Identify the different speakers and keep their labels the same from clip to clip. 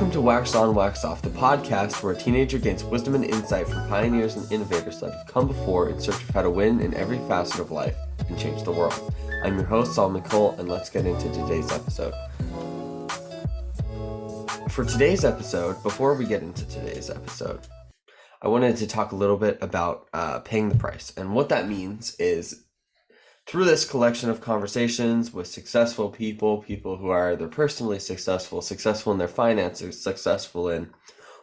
Speaker 1: Welcome to Wax On, Wax Off, the podcast where a teenager gains wisdom and insight from pioneers and innovators that have come before in search of how to win in every facet of life and change the world. I'm your host, Solomon Cole, and let's get into today's episode. For today's episode, before we get into today's episode, I wanted to talk a little bit about paying the price. And what that means is, through this collection of conversations with successful people who are either personally successful in their finances, successful in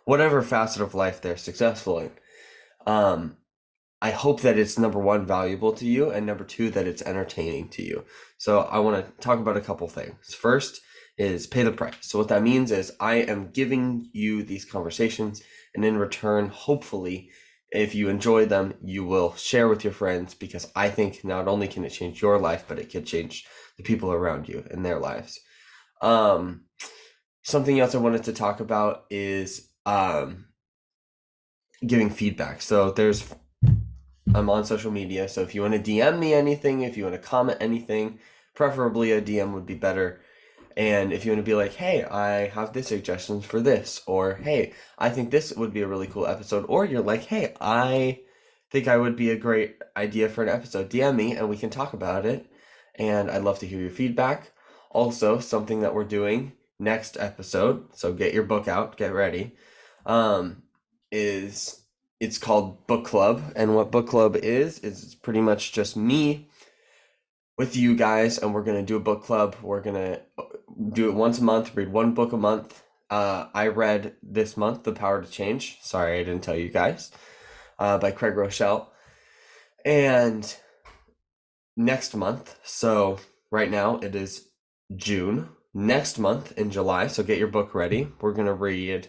Speaker 1: whatever facet of life they're successful in, I hope that it's, number one, valuable to you, and number two, that it's entertaining to you. So I want to talk about a couple things. First is pay the price. So what that means is I am giving you these conversations, and in return, hopefully, if you enjoy them, you will share with your friends, because I think not only can it change your life, but it could change the people around you and their lives. Something else I wanted to talk about is giving feedback. So I'm on social media, so if you want to DM me anything, if you want to comment anything, preferably a DM would be better. And if you want to be like, hey, I have this suggestions for this, or hey, I think this would be a really cool episode, or you're like, hey, I think I would be a great idea for an episode, DM me and we can talk about it. And I'd love to hear your feedback. Also, something that we're doing next episode, so get your book out, get ready, it's called Book Club. And what Book Club is it's pretty much just me with you guys, and we're going to do a book club. We're going to do it once a month, read one book a month. I read this month The Power to Change. Sorry, I didn't tell you guys. By Craig Rochelle. And next month, so right now it is June. Next month in July, so get your book ready, we're going to read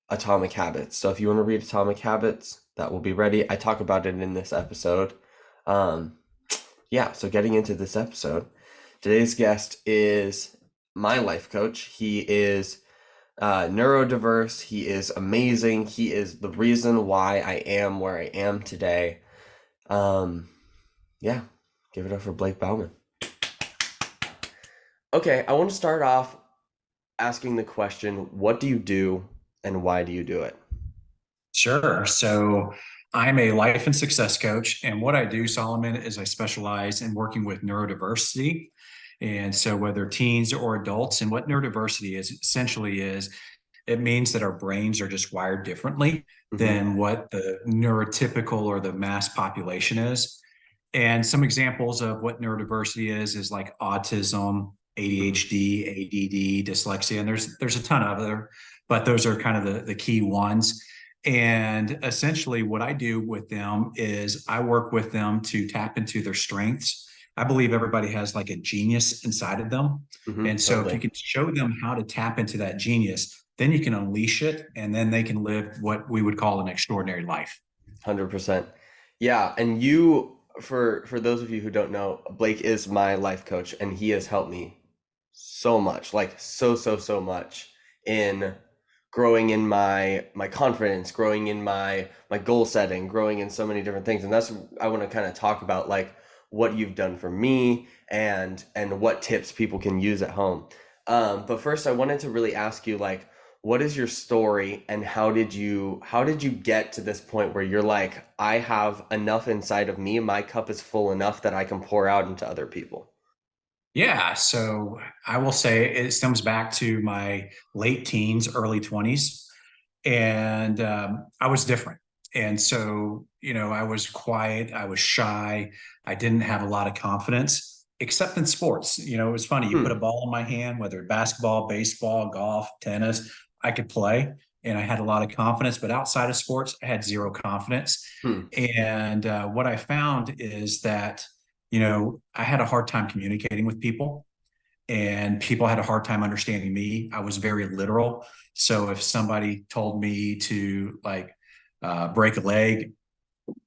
Speaker 1: Atomic Habits. So if you want to read Atomic Habits, that will be ready. I talk about it in this episode. So getting into this episode, today's guest is my life coach. He is neurodiverse. He is amazing. He is the reason why I am where I am today. Give it up for Blake Baumann. Okay, I want to start off asking the question, what do you do and why do you do it?
Speaker 2: Sure. So I'm a life and success coach. And what I do, Solomon, is I specialize in working with neurodiversity. And so whether teens or adults, and what neurodiversity is essentially is, it means that our brains are just wired differently than what the neurotypical or the mass population is. And some examples of what neurodiversity is like autism, ADHD, ADD, dyslexia, and there's a ton of other, but those are kind of the key ones. And essentially what I do with them is I work with them to tap into their strengths. I believe everybody has like a genius inside of them. And so if you can show them how to tap into that genius, then you can unleash it, and then they can live what we would call an extraordinary life.
Speaker 1: 100%. Yeah. And you, for those of you who don't know, Blake is my life coach, and he has helped me so much, like so much in growing in my confidence, growing in my goal setting, growing in so many different things. And that's, I want to kind of talk about like what you've done for me and what tips people can use at home. But first I wanted to really ask you, like, what is your story, and how did you get to this point where you're like, I have enough inside of me, my cup is full enough that I can pour out into other people?
Speaker 2: Yeah, so I will say it stems back to my late teens, early 20s, and I was different. And so, I was quiet, I was shy, I didn't have a lot of confidence, except in sports. It was funny, you put a ball in my hand, whether basketball, baseball, golf, tennis, I could play, and I had a lot of confidence, but outside of sports, I had zero confidence. And what I found is that I had a hard time communicating with people, and people had a hard time understanding me. I was very literal. So if somebody told me to break a leg,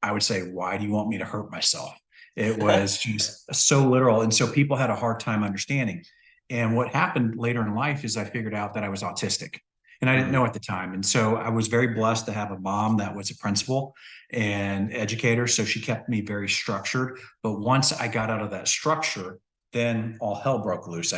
Speaker 2: I would say, why do you want me to hurt myself? It was just so literal. And so people had a hard time understanding. And what happened later in life is I figured out that I was autistic, and I didn't know at the time. And so I was very blessed to have a mom that was a principal and educator. So she kept me very structured. But once I got out of that structure, then all hell broke loose.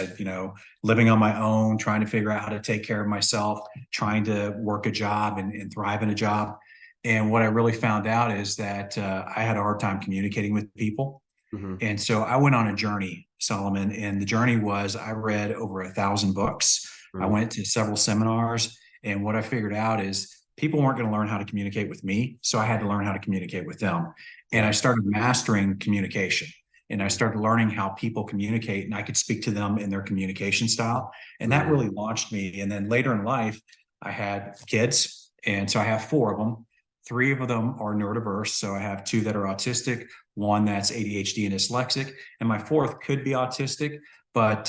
Speaker 2: Living on my own, trying to figure out how to take care of myself, trying to work a job and thrive in a job. And what I really found out is that I had a hard time communicating with people.
Speaker 1: Mm-hmm.
Speaker 2: And so I went on a journey, Solomon, and the journey was I read over 1,000 books. I
Speaker 1: Mm-hmm.
Speaker 2: went to several seminars, and what I figured out is people weren't going to learn how to communicate with me, so I had to learn how to communicate with them. And I
Speaker 1: Yeah.
Speaker 2: started mastering communication, and I started learning how people communicate, and I could speak to them in their communication style, and that
Speaker 1: Mm-hmm.
Speaker 2: really launched me. And then later in life, I had kids, and so I have four of them. Three of them are neurodiverse, so I have two that are autistic, one that's ADHD and dyslexic, and my fourth could be autistic. But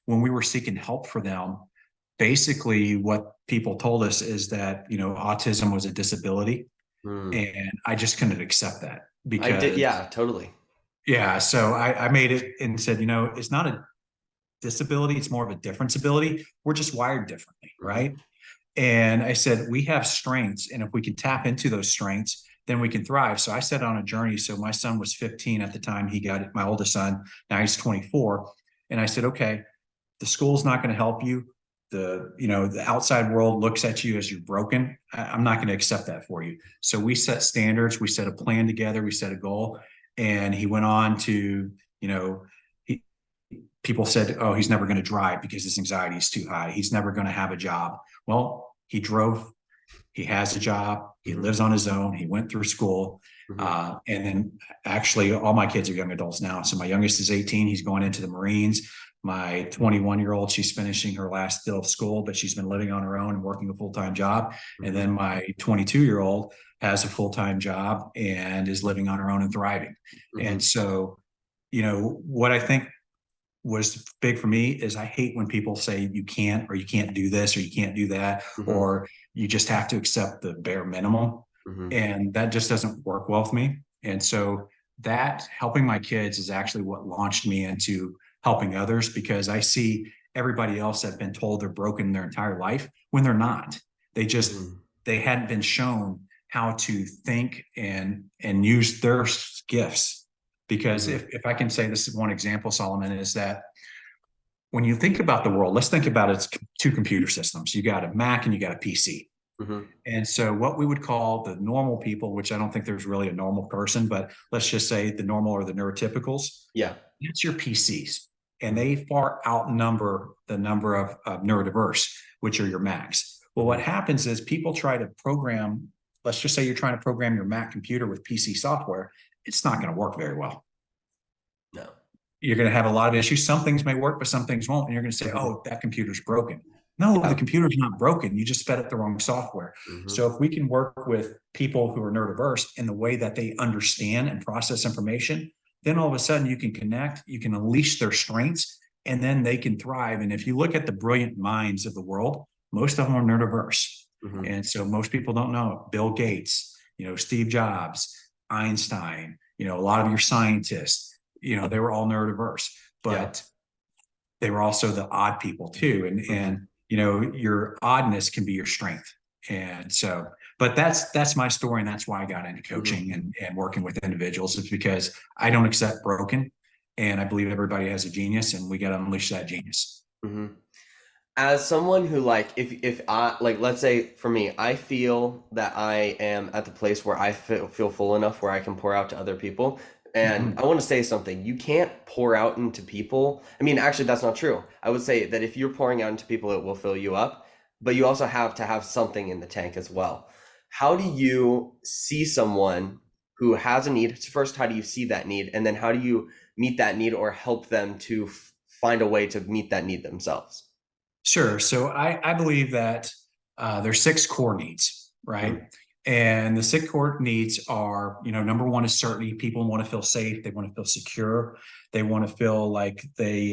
Speaker 2: when we were seeking help for them, basically what people told us is that autism was a disability,
Speaker 1: Mm.
Speaker 2: and I just couldn't accept that
Speaker 1: I did.
Speaker 2: because
Speaker 1: Yeah, totally.
Speaker 2: yeah. So I made it and said, it's not a disability; it's more of a difference ability. We're just wired differently,
Speaker 1: Mm-hmm.
Speaker 2: right? And I said, we have strengths. And if we can tap into those strengths, then we can thrive. So I set on a journey. So my son was 15 at the time he got it, my oldest son. Now he's 24. And I said, okay, the school's not going to help you. The outside world looks at you as you're broken. I'm not going to accept that for you. So we set standards, we set a plan together, we set a goal. And he went on to, he, people said, oh, he's never going to drive because his anxiety is too high. He's never going to have a job. Well, he drove, he has a job, he
Speaker 1: Mm-hmm.
Speaker 2: lives on his own, he went through school.
Speaker 1: Mm-hmm.
Speaker 2: And then actually, all my kids are young adults now. So my youngest is 18, he's going into the Marines. My 21-year-old, she's finishing her last still of school, but she's been living on her own and working a full-time job.
Speaker 1: Mm-hmm.
Speaker 2: And then my 22-year-old has a full-time job and is living on her own and thriving.
Speaker 1: Mm-hmm.
Speaker 2: And so, what I think was big for me is I hate when people say you can't, or you can't do this, or you can't do that,
Speaker 1: Mm-hmm.
Speaker 2: or you just have to accept the bare minimum.
Speaker 1: Mm-hmm.
Speaker 2: And that just doesn't work well for me. And so that helping my kids is actually what launched me into helping others, because I see everybody else have been told they're broken their entire life when they're not. They just,
Speaker 1: Mm-hmm.
Speaker 2: they hadn't been shown how to think and use their gifts. Because
Speaker 1: Mm-hmm.
Speaker 2: if I can say this is one example, Solomon, is that when you think about the world, let's think about it as two computer systems. You got a Mac and you got a PC.
Speaker 1: Mm-hmm.
Speaker 2: And so what we would call the normal people, which I don't think there's really a normal person, but let's just say the normal or the neurotypicals,
Speaker 1: Yeah.
Speaker 2: that's your PCs. And they far outnumber the number of neurodiverse, which are your Macs. Well, what
Speaker 1: Mm-hmm.
Speaker 2: happens is people try to program, let's just say you're trying to program your Mac computer with PC software. It's not going to work very well.
Speaker 1: No.
Speaker 2: You're going to have a lot of issues. Some things may work, but some things won't. And you're going to say,
Speaker 1: Mm-hmm.
Speaker 2: oh, that computer's broken. No,
Speaker 1: Yeah.
Speaker 2: the computer's not broken. You just fed it the wrong software.
Speaker 1: Mm-hmm.
Speaker 2: So if we can work with people who are neurodiverse in the way that they understand and process information, then all of a sudden you can connect, you can unleash their strengths, and then they can thrive. And if you look at the brilliant minds of the world, most of them are neurodiverse.
Speaker 1: Mm-hmm.
Speaker 2: And so most people don't know Bill Gates, Steve Jobs, Einstein, a lot of your scientists, they were all neurodiverse, but they were also the odd people too. And your oddness can be your strength. And so, but that's my story. And that's why I got into coaching and working with individuals. It's because I don't accept broken. And I believe everybody has a genius, and we got to unleash that genius.
Speaker 1: Mm-hmm. As someone who if I let's say for me, I feel that I am at the place where I feel full enough where I can pour out to other people. And I want to say something. You can't pour out into people. I mean, actually, that's not true. I would say that if you're pouring out into people, it will fill you up, but you also have to have something in the tank as well. How do you see someone who has a need? First, how do you see that need? And then how do you meet that need or help them to find a way to meet that need themselves?
Speaker 2: Sure. So I believe that there's 6 core needs, right?
Speaker 1: Mm-hmm.
Speaker 2: And the 6 core needs are, number one is certainty. People want to feel safe. They want to feel secure. They want to feel like they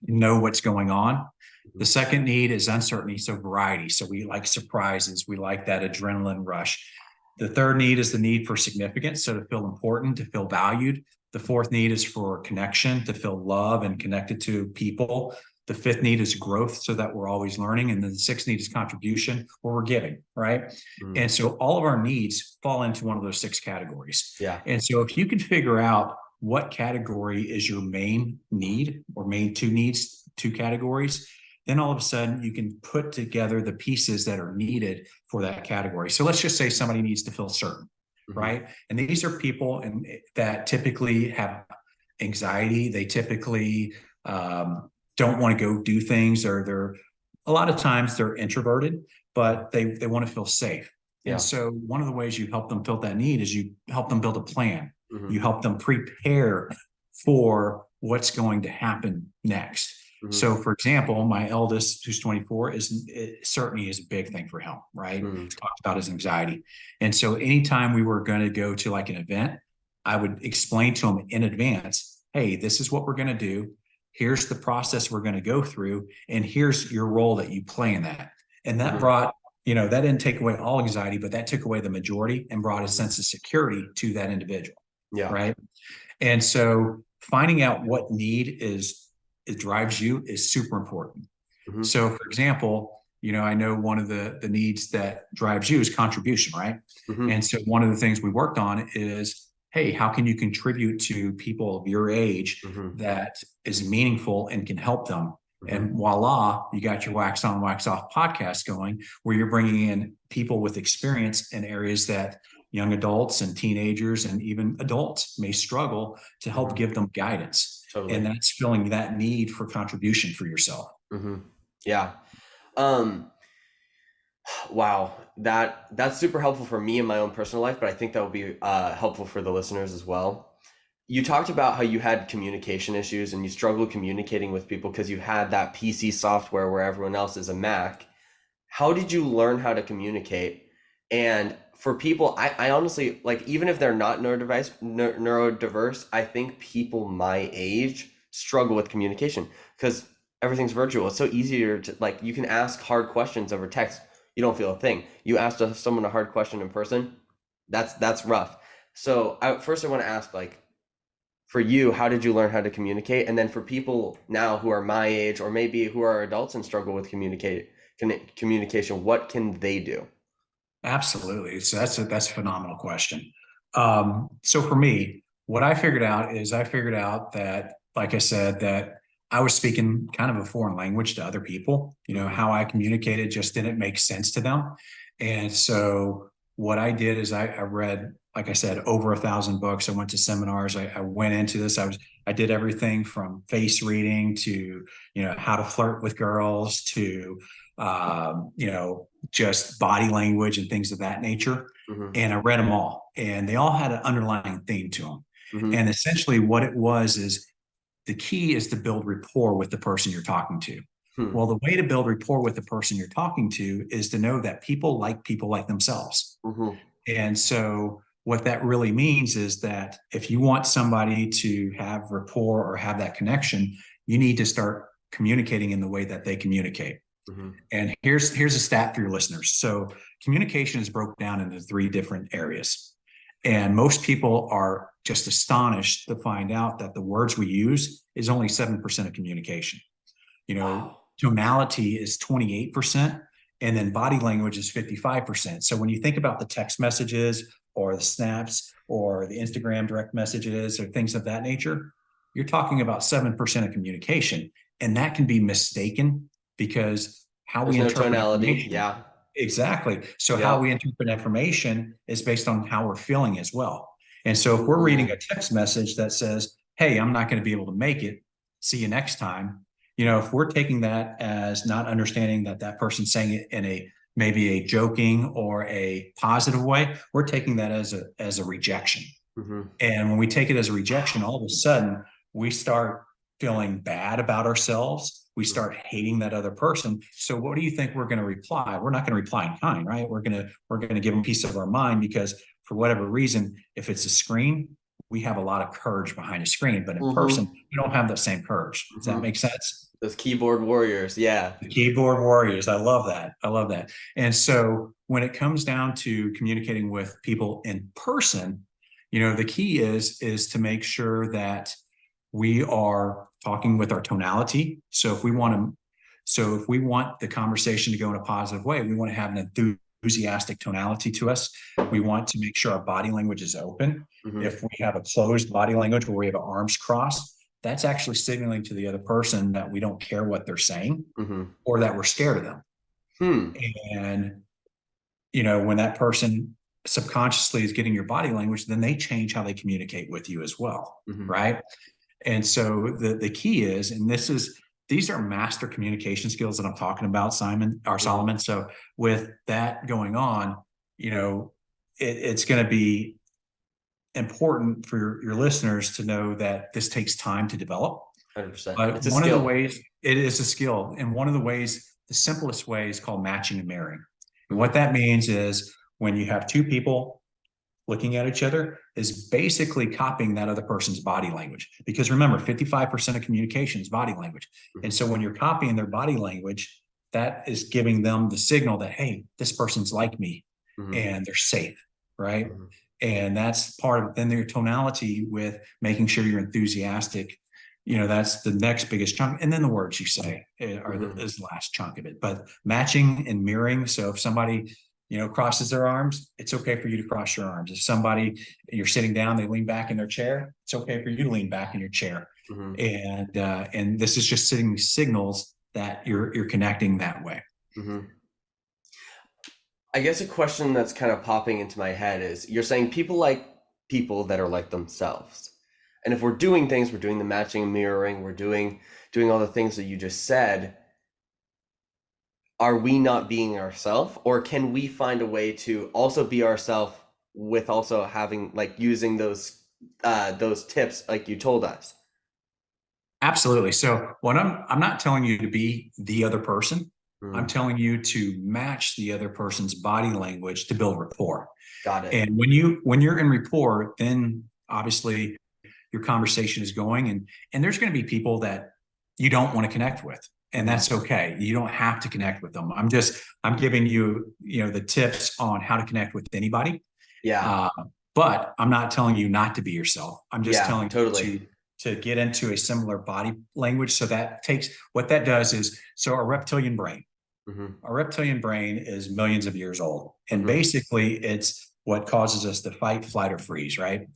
Speaker 2: know what's going on.
Speaker 1: Mm-hmm.
Speaker 2: The second need is uncertainty, so variety. So we like surprises. We like that adrenaline rush. The third need is the need for significance, so to feel important, to feel valued. The fourth need is for connection, to feel love and connected to people. The fifth need is growth, so that we're always learning. And then the sixth need is contribution, where we're giving, right?
Speaker 1: Mm-hmm.
Speaker 2: And so all of our needs fall into one of those 6 categories.
Speaker 1: Yeah.
Speaker 2: And so if you can figure out what category is your main need or main two needs, two categories, then all of a sudden you can put together the pieces that are needed for that category. So let's just say somebody needs to feel certain, right? And these are people that typically have anxiety. They typically don't want to go do things, or they're a lot of times they're introverted, but they want to feel safe.
Speaker 1: Yeah.
Speaker 2: And so one of the ways you help them fill that need is you help them build a plan.
Speaker 1: Mm-hmm.
Speaker 2: You help them prepare for what's going to happen next.
Speaker 1: Mm-hmm.
Speaker 2: So, for example, my eldest, who's 24, certainly is a big thing for him, right?
Speaker 1: Mm-hmm.
Speaker 2: Talked about his anxiety. And so anytime we were going to go to like an event, I would explain to him in advance, hey, this is what we're going to do. Here's the process we're going to go through. And here's your role that you play in that. And that brought, that didn't take away all anxiety, but that took away the majority and brought a sense of security to that individual.
Speaker 1: Yeah.
Speaker 2: Right. And so finding out what need it drives you is super important. Mm-hmm. So for example, I know one of the needs that drives you is contribution, right? Mm-hmm. And so one of the things we worked on is, hey, how can you contribute to people of your age that is meaningful and can help them? And voila, you got your Wax On, Wax Off podcast going, where you're bringing in people with experience in areas that young adults and teenagers and even adults may struggle, to help give them guidance. Totally. And that's filling that need for contribution for yourself.
Speaker 1: Yeah. Wow. That's super helpful for me in my own personal life, but I think that will be helpful for the listeners as well. You talked about how you had communication issues and you struggled communicating with people because you had that PC software where everyone else is a Mac. How did you learn how to communicate? And for people, I honestly, like, even if they're not neurodiverse, I think people my age struggle with communication because everything's virtual. It's so easier to, like, you can ask hard questions over text. You don't feel a thing. You ask someone a hard question in person, that's rough. So first I want to ask, like, for you, how did you learn how to communicate? And then for people now who are my age or maybe who are adults and struggle with communication, what can they do?
Speaker 2: Absolutely. So that's a phenomenal question. So for me, what I figured out that, like I said, that I was speaking kind of a foreign language to other people. How I communicated just didn't make sense to them. And so what I did is I read, like I said, over 1,000 books. I went to seminars. I went into this. I did everything from face reading to, how to flirt with girls to, just body language and things of that nature. And I read them all, and they all had an underlying theme to them. And essentially what it was is, the key is to build rapport with the person you're talking to. Well, the way to build rapport with the person you're talking to is to know that people like themselves. And so what that really means is that if you want somebody to have rapport or have that connection, you need to start communicating in the way that they communicate. And here's a stat for your listeners. So communication is broken down into 3 different areas. And most people are just astonished to find out that the words we use is only 7% of communication. Wow. Tonality is 28%, and then body language is 55%. So when you think about the text messages or the snaps or the Instagram direct messages or things of that nature, you're talking about 7% of communication. And that can be mistaken because how we interpret
Speaker 1: tonality. Yeah.
Speaker 2: Exactly. So how we interpret information is based on how we're feeling as well. And so if we're reading a text message that says, hey, I'm not going to be able to make it, see you next time. If we're taking that as not understanding that person's saying it in maybe a joking or a positive way, we're taking that as a rejection. And when we take it as a rejection, all of a sudden we start feeling bad about ourselves. We start hating that other person. So what do you think we're going to reply? We're not going to reply in kind, right? We're going to give them a piece of our mind, because for whatever reason, if it's a screen, we have a lot of courage behind a screen, but in person, we don't have that same courage. Does that make sense?
Speaker 1: Those keyboard warriors. Yeah.
Speaker 2: The keyboard warriors. I love that. And so when it comes down to communicating with people in person, the key is to make sure that we are talking with our tonality. So if we want the conversation to go in a positive way, we want to have an enthusiastic tonality to us. We want to make sure our body language is open.
Speaker 1: Mm-hmm.
Speaker 2: If we have a closed body language where we have our arms crossed, that's actually signaling to the other person that we don't care what they're saying,
Speaker 1: Mm-hmm.
Speaker 2: or that we're scared of them.
Speaker 1: Hmm.
Speaker 2: And, when that person subconsciously is getting your body language, then they change how they communicate with you as well.
Speaker 1: Mm-hmm.
Speaker 2: Right. And so the key is, and these are master communication skills that I'm talking about, Simon or Solomon. So with that going on, it's going to be important for your listeners to know that this takes time to develop.
Speaker 1: 100%.
Speaker 2: But
Speaker 1: It's a
Speaker 2: one of the
Speaker 1: skill.
Speaker 2: ways, it is a skill. And one of the ways, the simplest way is called matching and mirroring. And
Speaker 1: Mm-hmm.
Speaker 2: what that means is when you have two people looking at each other, is basically copying that other person's body language. Because remember, 55% of communication is body language.
Speaker 1: Mm-hmm.
Speaker 2: And so when you're copying their body language, that is giving them the signal that, hey, this person's like me,
Speaker 1: Mm-hmm.
Speaker 2: and they're safe, right?
Speaker 1: Mm-hmm.
Speaker 2: And that's part of then their tonality with making sure you're enthusiastic. That's the next biggest chunk. And then the words you say is the last chunk of it. But matching and mirroring. So if somebody crosses their arms, it's okay for you to cross your arms. If somebody, you're sitting down, they lean back in their chair, it's okay for you to lean back in your chair. Mm-hmm. And this is just sending signals that you're connecting that way.
Speaker 1: Mm-hmm. I guess a question that's kind of popping into my head is, you're saying people like people that are like themselves. And if we're doing things, we're doing the matching and mirroring, we're doing all the things that you just said, are we not being ourselves? Or can we find a way to also be ourselves with also having, like, using those tips like you told us?
Speaker 2: Absolutely. So what I'm not telling you to be the other person. I'm
Speaker 1: Mm,
Speaker 2: telling you to match the other person's body language to build rapport.
Speaker 1: got it.
Speaker 2: And when you're in rapport, then obviously your conversation is going, and there's going to be people that you don't want to connect with, and that's okay. You don't have to connect with them. I'm giving you, the tips on how to connect with anybody.
Speaker 1: Yeah.
Speaker 2: But I'm not telling you not to be yourself. I'm just telling
Speaker 1: totally.
Speaker 2: you to get into a similar body language. So what that does is, so our reptilian brain, our reptilian brain is millions of years old. And basically it's what causes us to fight, flight, or freeze, right?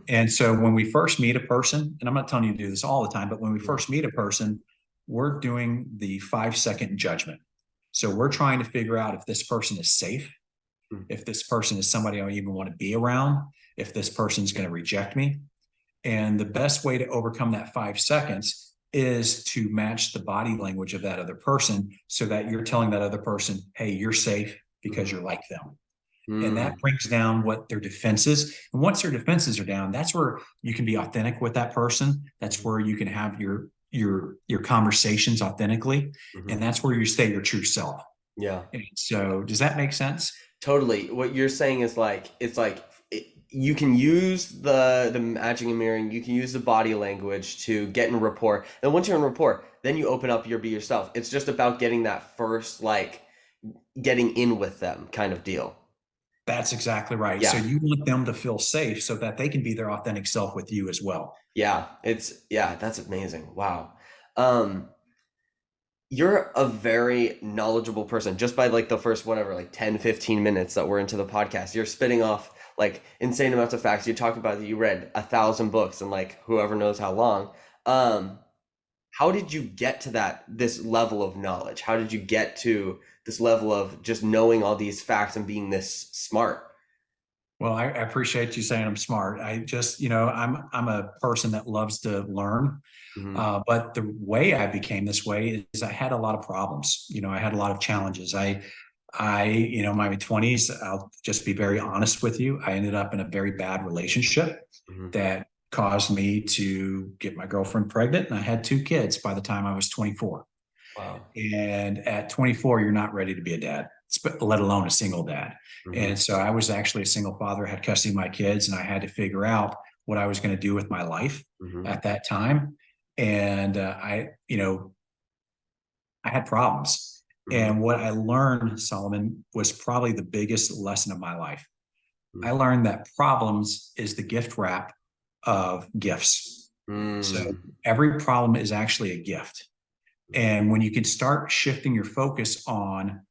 Speaker 2: And so when we first meet a person, and I'm not telling you to do this all the time, but when we first meet a person, we're doing the 5-second judgment. So we're trying to figure out if this person is safe, if this person is somebody I even want to be around, if this person's going to reject me. And the best way to overcome that 5 seconds is to match the body language of that other person, so that you're telling that other person, hey, you're safe because you're like them. And that brings down what their defenses. And once their defenses are down, that's where you can be authentic with that person. That's where you can have your conversations authentically. And that's where you stay your true self.
Speaker 1: Yeah.
Speaker 2: And so does that make sense?
Speaker 1: Totally. What you're saying is, like, it's like you can use the matching and mirroring, you can use the body language to get in rapport. And once you're in rapport, then you open up, your be yourself. It's just about getting that first, like, getting in with them kind of deal.
Speaker 2: That's exactly right.
Speaker 1: Yeah.
Speaker 2: So you want them to feel safe so that they can be their authentic self with you as well.
Speaker 1: Yeah, that's amazing. Wow. You're a very knowledgeable person just by, like, the first, whatever, like 10, 15 minutes that we're into the podcast. You're spitting off, like, insane amounts of facts. You talk about that you read 1,000 books and, like, whoever knows how long. How did you get to this level of knowledge? How did you get to this level of just knowing all these facts and being this smart?
Speaker 2: Well, I appreciate you saying I'm smart. I just, I'm a person that loves to learn. But the way I became this way is I had a lot of problems. I had a lot of challenges. My 20s, I'll just be very honest with you. I ended up in a very bad relationship that caused me to get my girlfriend pregnant. And I had 2 kids by the time I was 24.
Speaker 1: Wow.
Speaker 2: And at 24, you're not ready to be a dad, let alone a single dad. And so I was actually a single father, had custody of my kids, and I had to figure out what I was going to do with my life at that time. And I had problems. And what I learned, Solomon, was probably the biggest lesson of my life. I learned that problems is the gift wrap of gifts. So every problem is actually a gift. And when you can start shifting your focus on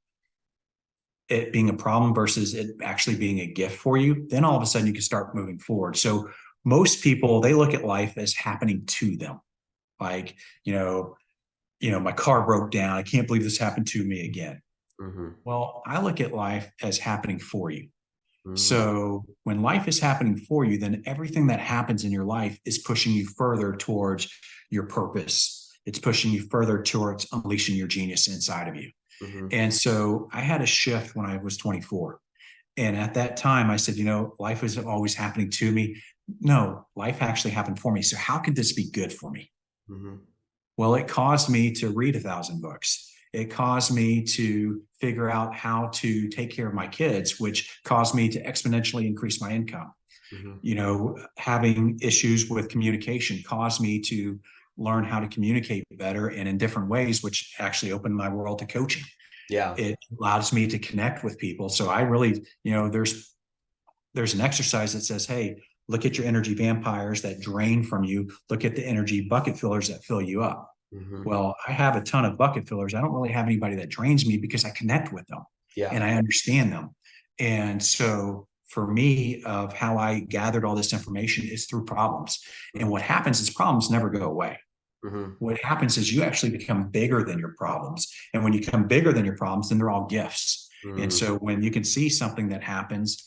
Speaker 2: it being a problem versus it actually being a gift for you, then all of a sudden you can start moving forward. So most people, they look at life as happening to them. Like, my car broke down. I can't believe this happened to me again.
Speaker 1: Mm-hmm.
Speaker 2: Well, I look at life as happening for you.
Speaker 1: Mm-hmm.
Speaker 2: So when life is happening for you, then everything that happens in your life is pushing you further towards your purpose. It's pushing you further towards unleashing your genius inside of you.
Speaker 1: Mm-hmm.
Speaker 2: And so I had a shift when I was 24. And at that time, I said, life isn't always happening to me. No, life actually happened for me. So how could this be good for me?
Speaker 1: Mm-hmm.
Speaker 2: Well, it caused me to read 1,000 books. It caused me to figure out how to take care of my kids, which caused me to exponentially increase my income.
Speaker 1: Mm-hmm.
Speaker 2: Having issues with communication caused me to learn how to communicate better and in different ways, which actually opened my world to coaching.
Speaker 1: Yeah.
Speaker 2: It allows me to connect with people. So I really, there's an exercise that says, hey, look at your energy vampires that drain from you. Look at the energy bucket fillers that fill you up.
Speaker 1: Mm-hmm.
Speaker 2: Well, I have a ton of bucket fillers. I don't really have anybody that drains me because I connect with them
Speaker 1: Yeah.
Speaker 2: and I understand them. And so for me, of how I gathered all this information is through problems. And
Speaker 1: Mm-hmm.
Speaker 2: what happens is problems never go away.
Speaker 1: Mm-hmm.
Speaker 2: What happens is you actually become bigger than your problems. And when you become bigger than your problems, then they're all gifts. And
Speaker 1: Mm-hmm.
Speaker 2: so when you can see something that happens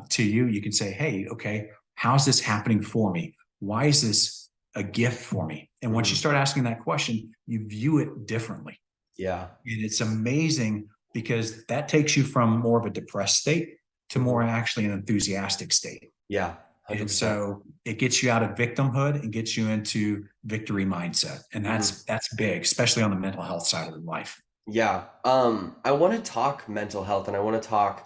Speaker 2: to you, you can say, hey, okay, how's this happening for me? Why is this a gift for me? And once you
Speaker 1: Mm-hmm.
Speaker 2: start asking that question, you view it differently.
Speaker 1: Yeah.
Speaker 2: And it's amazing because that takes you from more of a depressed state to
Speaker 1: Mm-hmm.
Speaker 2: more actually an enthusiastic state.
Speaker 1: Yeah.
Speaker 2: And
Speaker 1: 100%.
Speaker 2: so it gets you out of victimhood and gets you into victory mindset. And
Speaker 1: Mm-hmm.
Speaker 2: that's big, especially on the mental health side of life.
Speaker 1: Yeah. I want to talk mental health and I want to talk.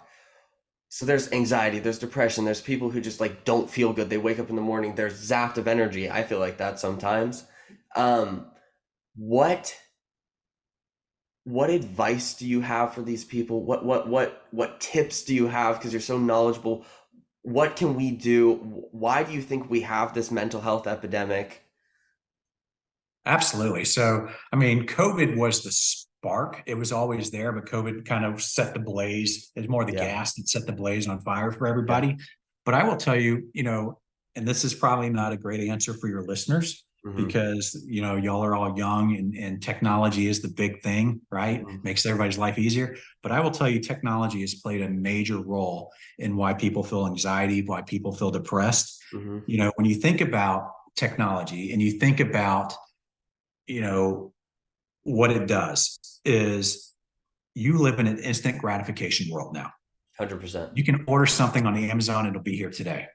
Speaker 1: So there's anxiety, there's depression, there's people who just like don't feel good. They wake up in the morning, they're zapped of energy. I feel like that sometimes. Um, what what advice do you have for these people? What tips do you have? Because you're so knowledgeable. What can we do? Why do you think we have this mental health epidemic?
Speaker 2: Absolutely. So, I mean, COVID was the spark. It was always there, but COVID kind of set the blaze. It's more the
Speaker 1: Yeah,
Speaker 2: gas that set the blaze on fire for
Speaker 1: yeah.
Speaker 2: everybody. But I will tell you, and this is probably not a great answer for your listeners
Speaker 1: Mm-hmm,
Speaker 2: because, y'all are all young and technology is the big thing, right?
Speaker 1: mm-hmm,
Speaker 2: Makes everybody's life easier. But I will tell you, technology has played a major role in why people feel anxiety, why people feel depressed.
Speaker 1: mm-hmm,
Speaker 2: When you think about technology and you think about you know, what it does is you live in an instant gratification world now.
Speaker 1: 100%.
Speaker 2: You can order something on Amazon, it'll be here today.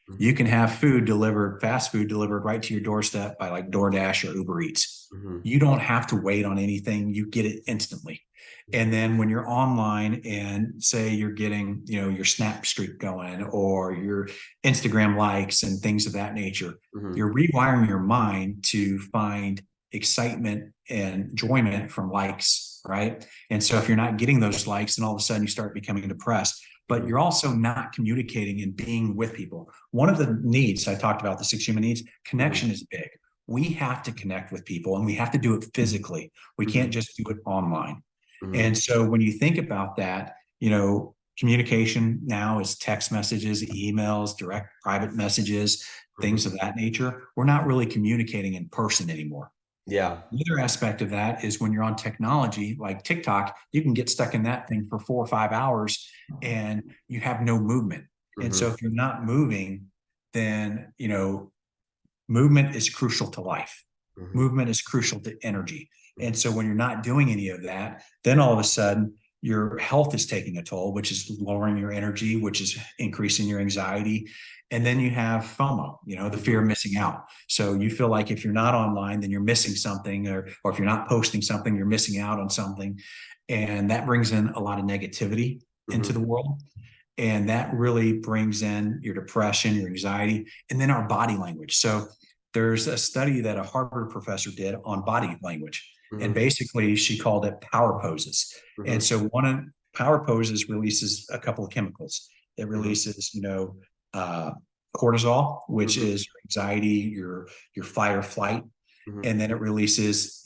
Speaker 1: Mm-hmm,
Speaker 2: You can have food delivered, fast food delivered right to your doorstep by like DoorDash or Uber Eats.
Speaker 1: mm-hmm,
Speaker 2: You don't have to wait on anything, you get it instantly.
Speaker 1: mm-hmm,
Speaker 2: And then when you're online and say you're getting, your Snap streak going or your Instagram likes and things of that nature,
Speaker 1: mm-hmm,
Speaker 2: you're rewiring your mind to find excitement and enjoyment from likes, right? And so if you're not getting those likes, then all of a sudden you start becoming depressed. But
Speaker 1: mm-hmm,
Speaker 2: you're also not communicating and being with people. One of the needs I talked about, the 6 human needs,
Speaker 1: mm-hmm,
Speaker 2: connection is big. We have to connect with people and we have to do it physically. We
Speaker 1: mm-hmm,
Speaker 2: can't just do it online.
Speaker 1: mm-hmm,
Speaker 2: And so when you think about that, communication now is text messages, emails, direct private messages, things
Speaker 1: mm-hmm.
Speaker 2: of that nature. We're not really communicating in person anymore.
Speaker 1: Yeah.
Speaker 2: The other aspect of that is when you're on technology like TikTok, you can get stuck in that thing for 4 or 5 hours and you have no movement. And
Speaker 1: Mm-hmm,
Speaker 2: so if you're not moving, then, movement is crucial to life.
Speaker 1: mm-hmm,
Speaker 2: Movement is crucial to energy. And
Speaker 1: mm-hmm,
Speaker 2: so when you're not doing any of that, then all of a sudden your health is taking a toll, which is lowering your energy, which is increasing your anxiety. And then you have FOMO, the fear
Speaker 1: mm-hmm,
Speaker 2: of missing out. So you feel like if you're not online, then you're missing something, or if you're not posting something, you're missing out on something. And that brings in a lot of negativity into
Speaker 1: mm-hmm,
Speaker 2: the world. And that really brings in your depression, your anxiety, and then our body language. So there's a study that a Harvard professor did on body language. And
Speaker 1: mm-hmm,
Speaker 2: basically, she called it power poses. And
Speaker 1: mm-hmm,
Speaker 2: so one of power poses releases a couple of chemicals. It
Speaker 1: mm-hmm,
Speaker 2: releases, uh, cortisol, which
Speaker 1: mm-hmm,
Speaker 2: is your anxiety, your fight or flight,
Speaker 1: mm-hmm,
Speaker 2: and then it releases,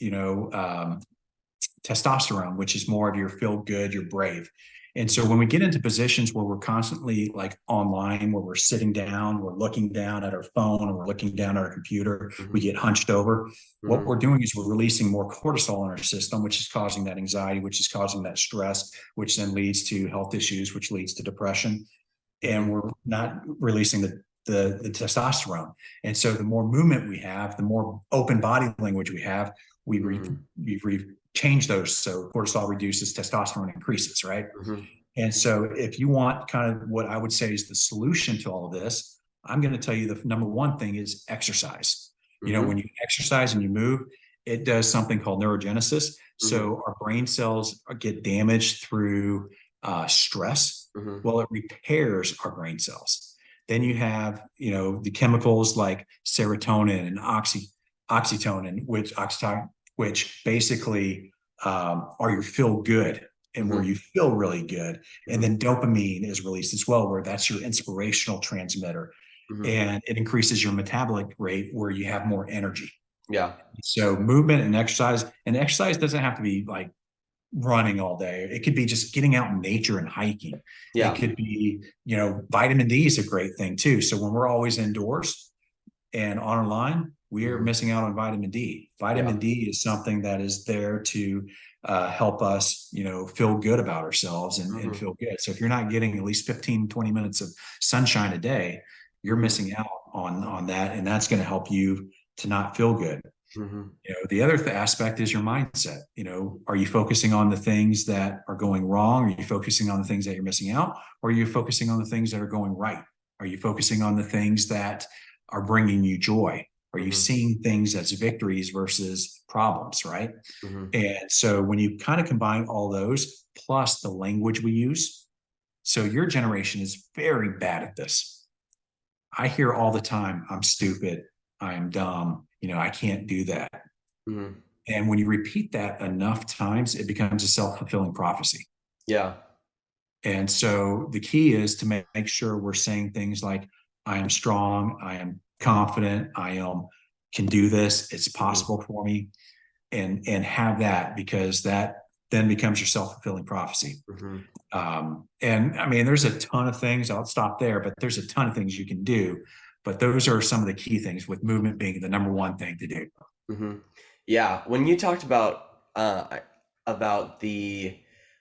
Speaker 2: testosterone, which is more of your feel good, you're brave. And so when we get into positions where we're constantly like online, where we're sitting down, we're looking down at our phone, or we're looking down at our computer, we get hunched over. What we're doing is we're releasing more cortisol in our system, which is causing that anxiety, which is causing that stress, which then leads to health issues, which leads to depression. And we're not releasing the testosterone. And so the more movement we have, the more open body language we have, we've changed those. So cortisol reduces, testosterone increases, right? And so if you want kind of what I would say is the solution to all of this, I'm going to tell you the number one thing is exercise. You know, when you exercise and you move, it does something called neurogenesis. So our brain cells get damaged through stress. Well, it repairs our brain cells. Then you have, you know, the chemicals like serotonin and oxytocin, which basically are your feel good and where you feel really good. And then dopamine is released as well, where that's your inspirational transmitter. And it increases your metabolic rate where you have more energy.
Speaker 1: Yeah.
Speaker 2: So movement and exercise doesn't have to be like running all day. It could be just getting out in nature and hiking.
Speaker 1: Yeah.
Speaker 2: It could be, you know, vitamin D is a great thing too. So when we're always indoors and online, we are missing out on vitamin D. Vitamin D is something that is there to help us, you know, feel good about ourselves and feel good. So if you're not getting at least 15, 20 minutes of sunshine a day, you're missing out on that. And that's going to help you to not feel good. You know, the other aspect is your mindset. You know, are you focusing on the things that are going wrong? Are you focusing on the things that you're missing out? Or are you focusing on the things that are going right? Are you focusing on the things that are bringing you joy? Are you seeing things as victories versus problems, right? And so when you kind of combine all those plus the language we use, so your generation is very bad at this. I hear all the time, I'm stupid, I'm dumb, you know, I can't do that. And when you repeat that enough times, it becomes a self-fulfilling prophecy.
Speaker 1: Yeah.
Speaker 2: And so the key is to make sure we're saying things like, I am strong, I am confident, can do this, it's possible for me, and have that, because that then becomes your self-fulfilling prophecy. And I mean, there's a ton of things, I'll stop there, but there's a ton of things you can do. But those are some of the key things, with movement being the number one thing to do.
Speaker 1: Yeah. When you talked about the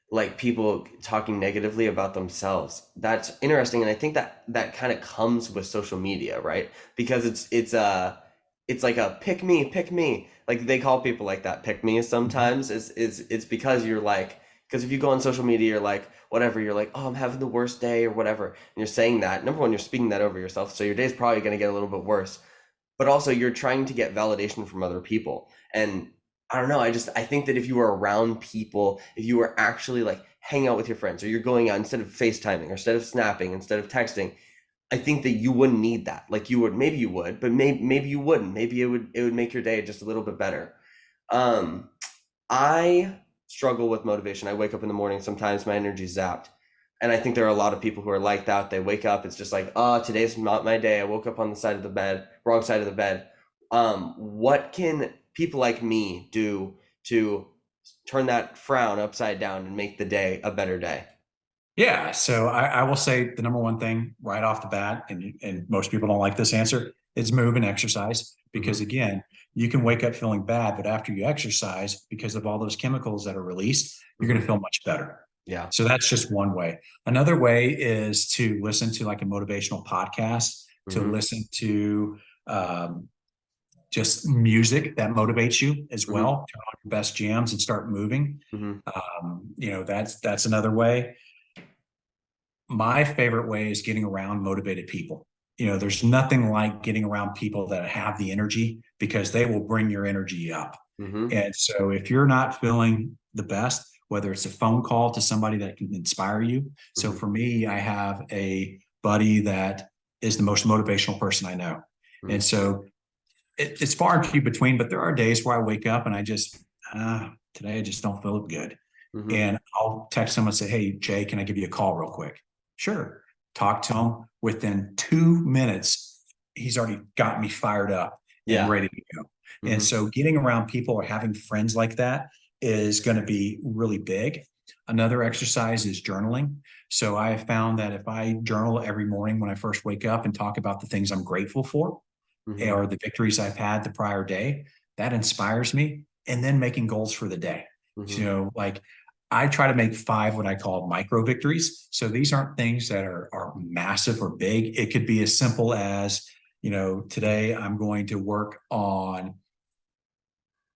Speaker 1: like people talking negatively about themselves, that's interesting, and I think that kind of comes with social media, right? Because it's like a pick me, like they call people like that pick me sometimes. It's because you're like, because if you go on social media, you're like, whatever, you're like, oh, I'm having the worst day or whatever, and you're saying that, number one, you're speaking that over yourself, so your day's probably going to get a little bit worse. But also you're trying to get validation from other people. And I don't know, I think that if you were around people, if you were actually like hanging out with your friends, or you're going out instead of FaceTiming, or instead of snapping, instead of texting, I think that you wouldn't need that. Like maybe you would, but maybe you wouldn't. Maybe it would make your day just a little bit better. I struggle with motivation. I wake up in the morning, sometimes my energy's zapped. And I think there are a lot of people who are like that. They wake up, it's just like, oh, today's not my day. I woke up on the side of the bed, wrong side of the bed. What can people like me do to turn that frown upside down and make the day a better day?
Speaker 2: Yeah. So I will say the number one thing right off the bat, and most people don't like this answer, is move and exercise. Because again, you can wake up feeling bad, but after you exercise, because of all those chemicals that are released, you're going to feel much better.
Speaker 1: Yeah.
Speaker 2: So that's just one way. Another way is to listen to like a motivational podcast, to listen to just music that motivates you as well. Turn on your best jams and start moving. You know, that's another way. My favorite way is getting around motivated people. You know, there's nothing like getting around people that have the energy, because they will bring your energy up. And so if you're not feeling the best, whether it's a phone call to somebody that can inspire you. So for me, I have a buddy that is the most motivational person I know. And so it's far and few between, but there are days where I wake up and I just, today I just don't feel good. And I'll text him and say, hey, Jay, can I give you a call real quick? Sure. Talk to him. Within 2 minutes, he's already got me fired up and ready to go. And so getting around people or having friends like that is going to be really big. Another exercise is journaling. So I have found that if I journal every morning when I first wake up and talk about the things I'm grateful for
Speaker 1: Mm-hmm.
Speaker 2: or the victories I've had the prior day, that inspires me. And then making goals for the day.
Speaker 1: Mm-hmm.
Speaker 2: You know, like I try to make 5 what I call micro victories. So these aren't things that are massive or big. It could be as simple as, you know, today I'm going to work on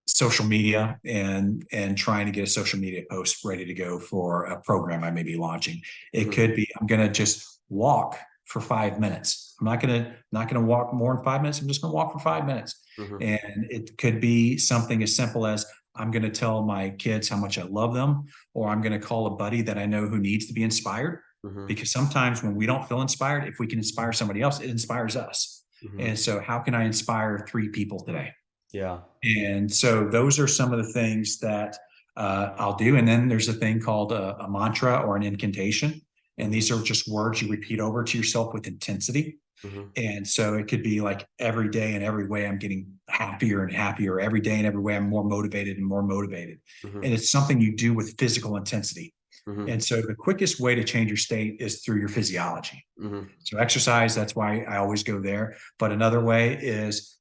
Speaker 2: social media and trying to get a social media post ready to go for a program I may be launching. It
Speaker 1: Mm-hmm.
Speaker 2: could be I'm going to just walk for 5 minutes. I'm not going to walk more than 5 minutes. I'm just going to walk for 5 minutes.
Speaker 1: Mm-hmm.
Speaker 2: And it could be something as simple as I'm going to tell my kids how much I love them, or I'm going to call a buddy that I know who needs to be inspired.
Speaker 1: Mm-hmm.
Speaker 2: Because sometimes when we don't feel inspired, if we can inspire somebody else, it inspires us.
Speaker 1: Mm-hmm.
Speaker 2: And so how can I inspire 3 people today?
Speaker 1: Yeah.
Speaker 2: And so those are some of the things that I'll do. And then there's a thing called a mantra or an incantation. And these are just words you repeat over to yourself with intensity.
Speaker 1: Mm-hmm.
Speaker 2: And so it could be like every day in every way, I'm getting happier and happier. Every day in every way, I'm more motivated and more motivated.
Speaker 1: Mm-hmm.
Speaker 2: And it's something you do with physical intensity.
Speaker 1: Mm-hmm.
Speaker 2: And so the quickest way to change your state is through your physiology.
Speaker 1: Mm-hmm.
Speaker 2: So exercise, that's why I always go there. But another way is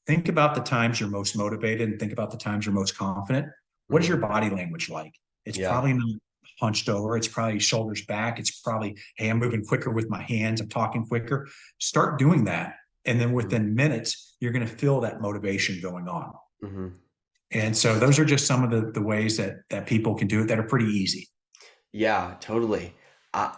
Speaker 2: think about the times you're most motivated and think about the times you're most confident. What is your body language like? It's
Speaker 1: Yeah.
Speaker 2: probably not hunched over. It's probably shoulders back. It's probably, hey, I'm moving quicker with my hands. I'm talking quicker. Start doing that. And then within minutes, you're going to feel that motivation going on.
Speaker 1: Mm-hmm.
Speaker 2: And so those are just some of the ways that people can do it that are pretty easy.
Speaker 1: Yeah, totally.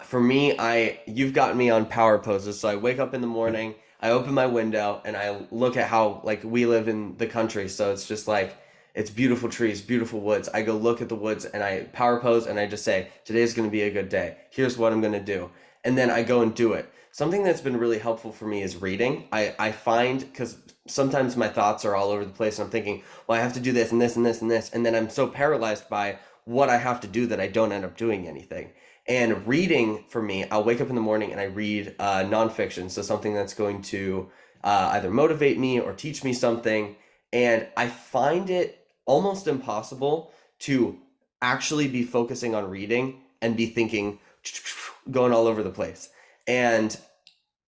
Speaker 1: For me, you've gotten me on power poses. So I wake up in the morning, I open my window, and I look at how like we live in the country. So it's just like it's beautiful trees, beautiful woods. I go look at the woods and I power pose and I just say, today's going to be a good day. Here's what I'm going to do. And then I go and do it. Something that's been really helpful for me is reading. I find, because sometimes my thoughts are all over the place and I'm thinking, well, I have to do this and this and this and this. And then I'm so paralyzed by what I have to do that I don't end up doing anything. And reading for me, I'll wake up in the morning and I read nonfiction. So something that's going to either motivate me or teach me something. And I find it almost impossible to actually be focusing on reading and be thinking, going all over the place. And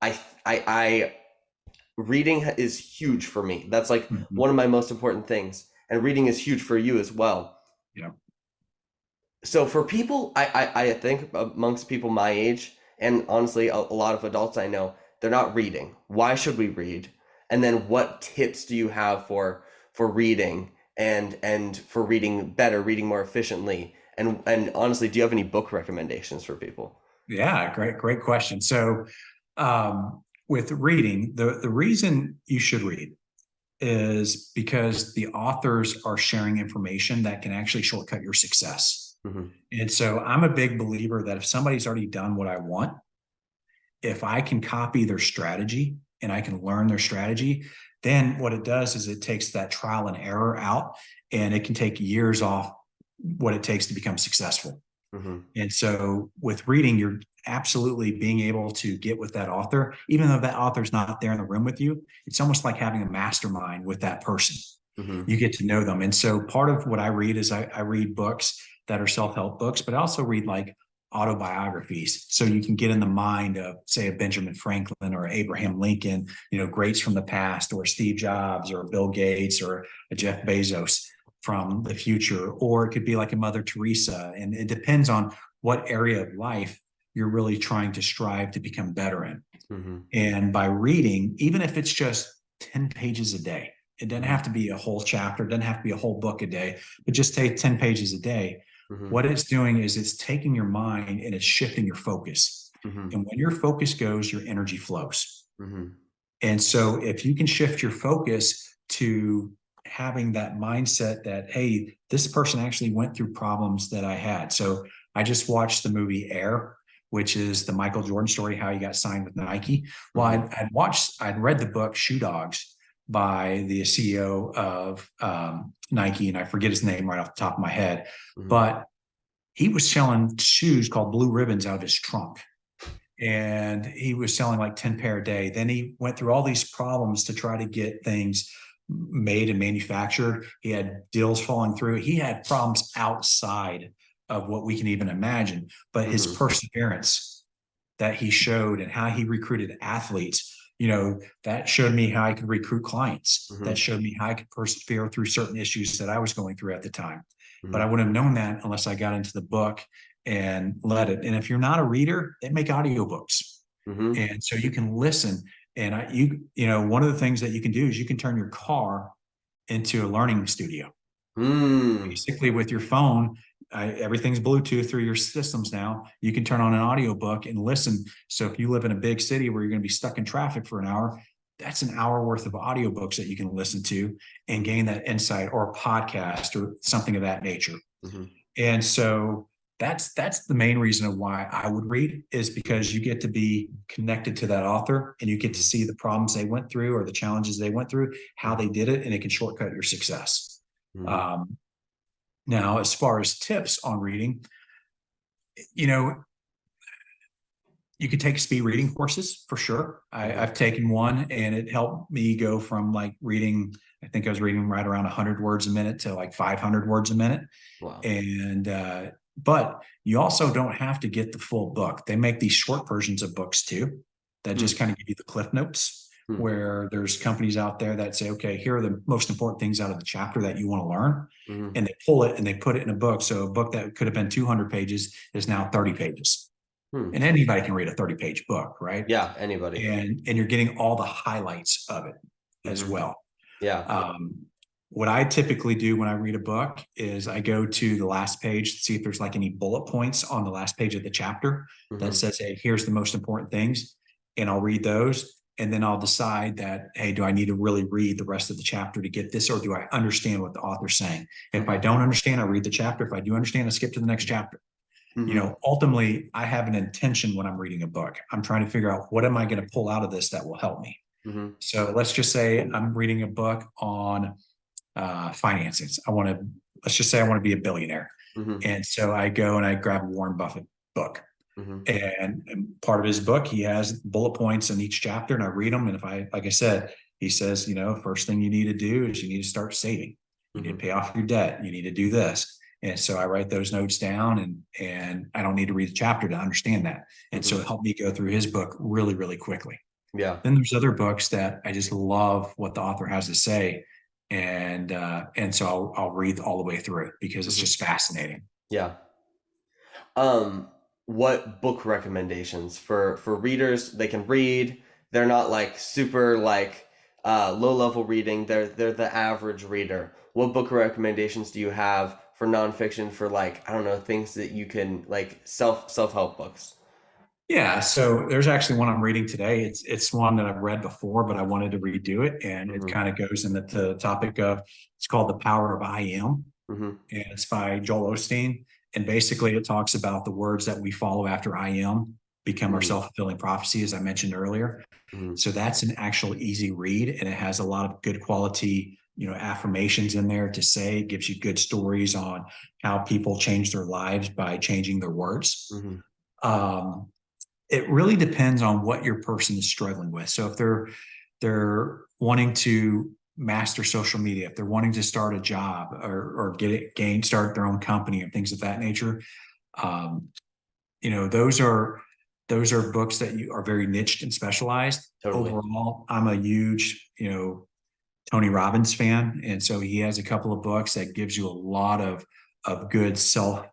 Speaker 1: I reading is huge for me. That's like one of my most important things. And reading is huge for you as well.
Speaker 2: Yeah.
Speaker 1: So for people, I think amongst people my age, and honestly, a lot of adults I know, they're not reading. Why should we read? And then what tips do you have for reading and for reading better, reading more efficiently? And honestly, do you have any book recommendations for people?
Speaker 2: Yeah, great question. So with reading, the reason you should read is because the authors are sharing information that can actually shortcut your success.
Speaker 1: Mm-hmm.
Speaker 2: And so I'm a big believer that if somebody's already done what I want, if I can copy their strategy and I can learn their strategy, then what it does is it takes that trial and error out and it can take years off what it takes to become successful.
Speaker 1: Mm-hmm.
Speaker 2: And so with reading, you're absolutely being able to get with that author, even though that author's not there in the room with you. It's almost like having a mastermind with that person.
Speaker 1: Mm-hmm.
Speaker 2: You get to know them. And so part of what I read is I read books that are self-help books, but I also read like autobiographies. So you can get in the mind of, say, a Benjamin Franklin or Abraham Lincoln, you know, greats from the past, or Steve Jobs or Bill Gates or a Jeff Bezos from the future, or it could be like a Mother Teresa. And it depends on what area of life you're really trying to strive to become better in.
Speaker 1: Mm-hmm.
Speaker 2: And by reading, even if it's just 10 pages a day, it doesn't have to be a whole chapter, it doesn't have to be a whole book a day, but just take 10 pages a day.
Speaker 1: Mm-hmm.
Speaker 2: What it's doing is it's taking your mind and it's shifting your focus.
Speaker 1: Mm-hmm.
Speaker 2: And when your focus goes, your energy flows.
Speaker 1: Mm-hmm.
Speaker 2: And so if you can shift your focus to having that mindset that, hey, this person actually went through problems that I had. So I just watched the movie Air, which is the Michael Jordan story, how he got signed with Nike. Well, I'd read the book Shoe Dogs by the CEO of Nike, and I forget his name right off the top of my head, but he was selling shoes called Blue Ribbons out of his trunk. And he was selling like 10 pair a day. Then he went through all these problems to try to get things made and manufactured. He had deals falling through. He had problems outside of what we can even imagine, but his
Speaker 1: Mm-hmm.
Speaker 2: perseverance that he showed and how he recruited athletes, that showed me how I could recruit clients.
Speaker 1: Mm-hmm.
Speaker 2: That showed me how I could persevere through certain issues that I was going through at the time. But
Speaker 1: Mm-hmm.
Speaker 2: I wouldn't have known that unless I got into the book and let it. And if you're not a reader, they make audiobooks.
Speaker 1: Mm-hmm.
Speaker 2: And so you can listen. And one of the things that you can do is you can turn your car into a learning studio.
Speaker 1: Mm.
Speaker 2: Basically, with your phone, everything's Bluetooth through your systems now. You can turn on an audiobook and listen. So if you live in a big city where you're going to be stuck in traffic for an hour, that's an hour worth of audiobooks that you can listen to and gain that insight, or a podcast or something of that nature.
Speaker 1: Mm-hmm.
Speaker 2: And so that's the main reason of why I would read, is because you get to be connected to that author and you get to
Speaker 1: Mm-hmm.
Speaker 2: see the problems they went through or the challenges they went through, how
Speaker 1: Mm-hmm.
Speaker 2: they did it, and it can shortcut your success.
Speaker 1: Mm-hmm.
Speaker 2: Um, Now, as far as tips on reading, you know, you could take speed reading courses for sure.
Speaker 1: Mm-hmm.
Speaker 2: I've taken one and it helped me go from like reading, I think I was reading right around 100 words a minute to like 500 words a minute.
Speaker 1: Wow.
Speaker 2: And, but you also don't have to get the full book. They make these short versions of books too, that
Speaker 1: Mm-hmm.
Speaker 2: just kind of give you the cliff notes,
Speaker 1: Mm-hmm.
Speaker 2: where there's companies out there that say, okay, here are the most important things out of the chapter that you want to learn.
Speaker 1: Mm-hmm.
Speaker 2: And they pull it and they put it in a book. So a book that could have been 200 pages is now 30 pages.
Speaker 1: Hmm.
Speaker 2: And anybody can read a 30-page book, right?
Speaker 1: Yeah, anybody.
Speaker 2: And you're getting all the highlights of it as
Speaker 1: Mm-hmm.
Speaker 2: well.
Speaker 1: Yeah.
Speaker 2: What I typically do when I read a book is I go to the last page to see if there's like any bullet points on the last page of the chapter that
Speaker 1: Mm-hmm.
Speaker 2: says, hey, here's the most important things. And I'll read those. And then I'll decide that, hey, do I need to really read the rest of the chapter to get this? Or do I understand what the author's saying? If I
Speaker 1: Mm-hmm.
Speaker 2: don't understand, I read the chapter. If I do understand, I skip to the next chapter.
Speaker 1: Mm-hmm.
Speaker 2: Ultimately, I have an intention when I'm reading a book. I'm trying to figure out, what am I going to pull out of this that will help me?
Speaker 1: Mm-hmm.
Speaker 2: So let's just say I'm reading a book on finances. Let's just say I want to be a billionaire.
Speaker 1: Mm-hmm.
Speaker 2: And so I go and I grab a Warren Buffett book.
Speaker 1: Mm-hmm.
Speaker 2: And part of his book, he has bullet points in each chapter, and I read them. And like I said, he says, first thing you need to do is you need to start saving. You need to
Speaker 1: Mm-hmm.
Speaker 2: pay off your debt. You need to do this. And so I write those notes down, and I don't need to read the chapter to understand that. And so
Speaker 1: Mm-hmm.
Speaker 2: it helped me go through his book really, really quickly.
Speaker 1: Yeah.
Speaker 2: Then there's other books that I just love what the author has to say. And so I'll read all the way through it because it's
Speaker 1: Mm-hmm.
Speaker 2: just fascinating.
Speaker 1: Yeah. What book recommendations for readers? They can read. They're not like super like low level reading. They're the average reader. What book recommendations do you have for nonfiction, for like, I don't know, things that you can like self-help books?
Speaker 2: Yeah, so there's actually one I'm reading today. It's one that I've read before, but I wanted to redo it, and it
Speaker 1: Mm-hmm.
Speaker 2: kind of goes into the topic of, it's called The Power of I Am,
Speaker 1: Mm-hmm.
Speaker 2: and it's by Joel Osteen. And basically, it talks about the words that we follow after I am become our
Speaker 1: Mm-hmm.
Speaker 2: self-fulfilling prophecy, as I mentioned earlier.
Speaker 1: Mm-hmm.
Speaker 2: So that's an actual easy read, and it has a lot of good quality, affirmations in there to say. It gives you good stories on how people change their lives by changing their words.
Speaker 1: Mm-hmm.
Speaker 2: Um, it really depends on what your person is struggling with. So if they're wanting to master social media, if they're wanting to start a job, or start their own company and things of that nature, um, those are books that you are very niched and specialized.
Speaker 1: Totally.
Speaker 2: Overall, I'm a huge, Tony Robbins fan, and so he has a couple of books that gives you a lot of good self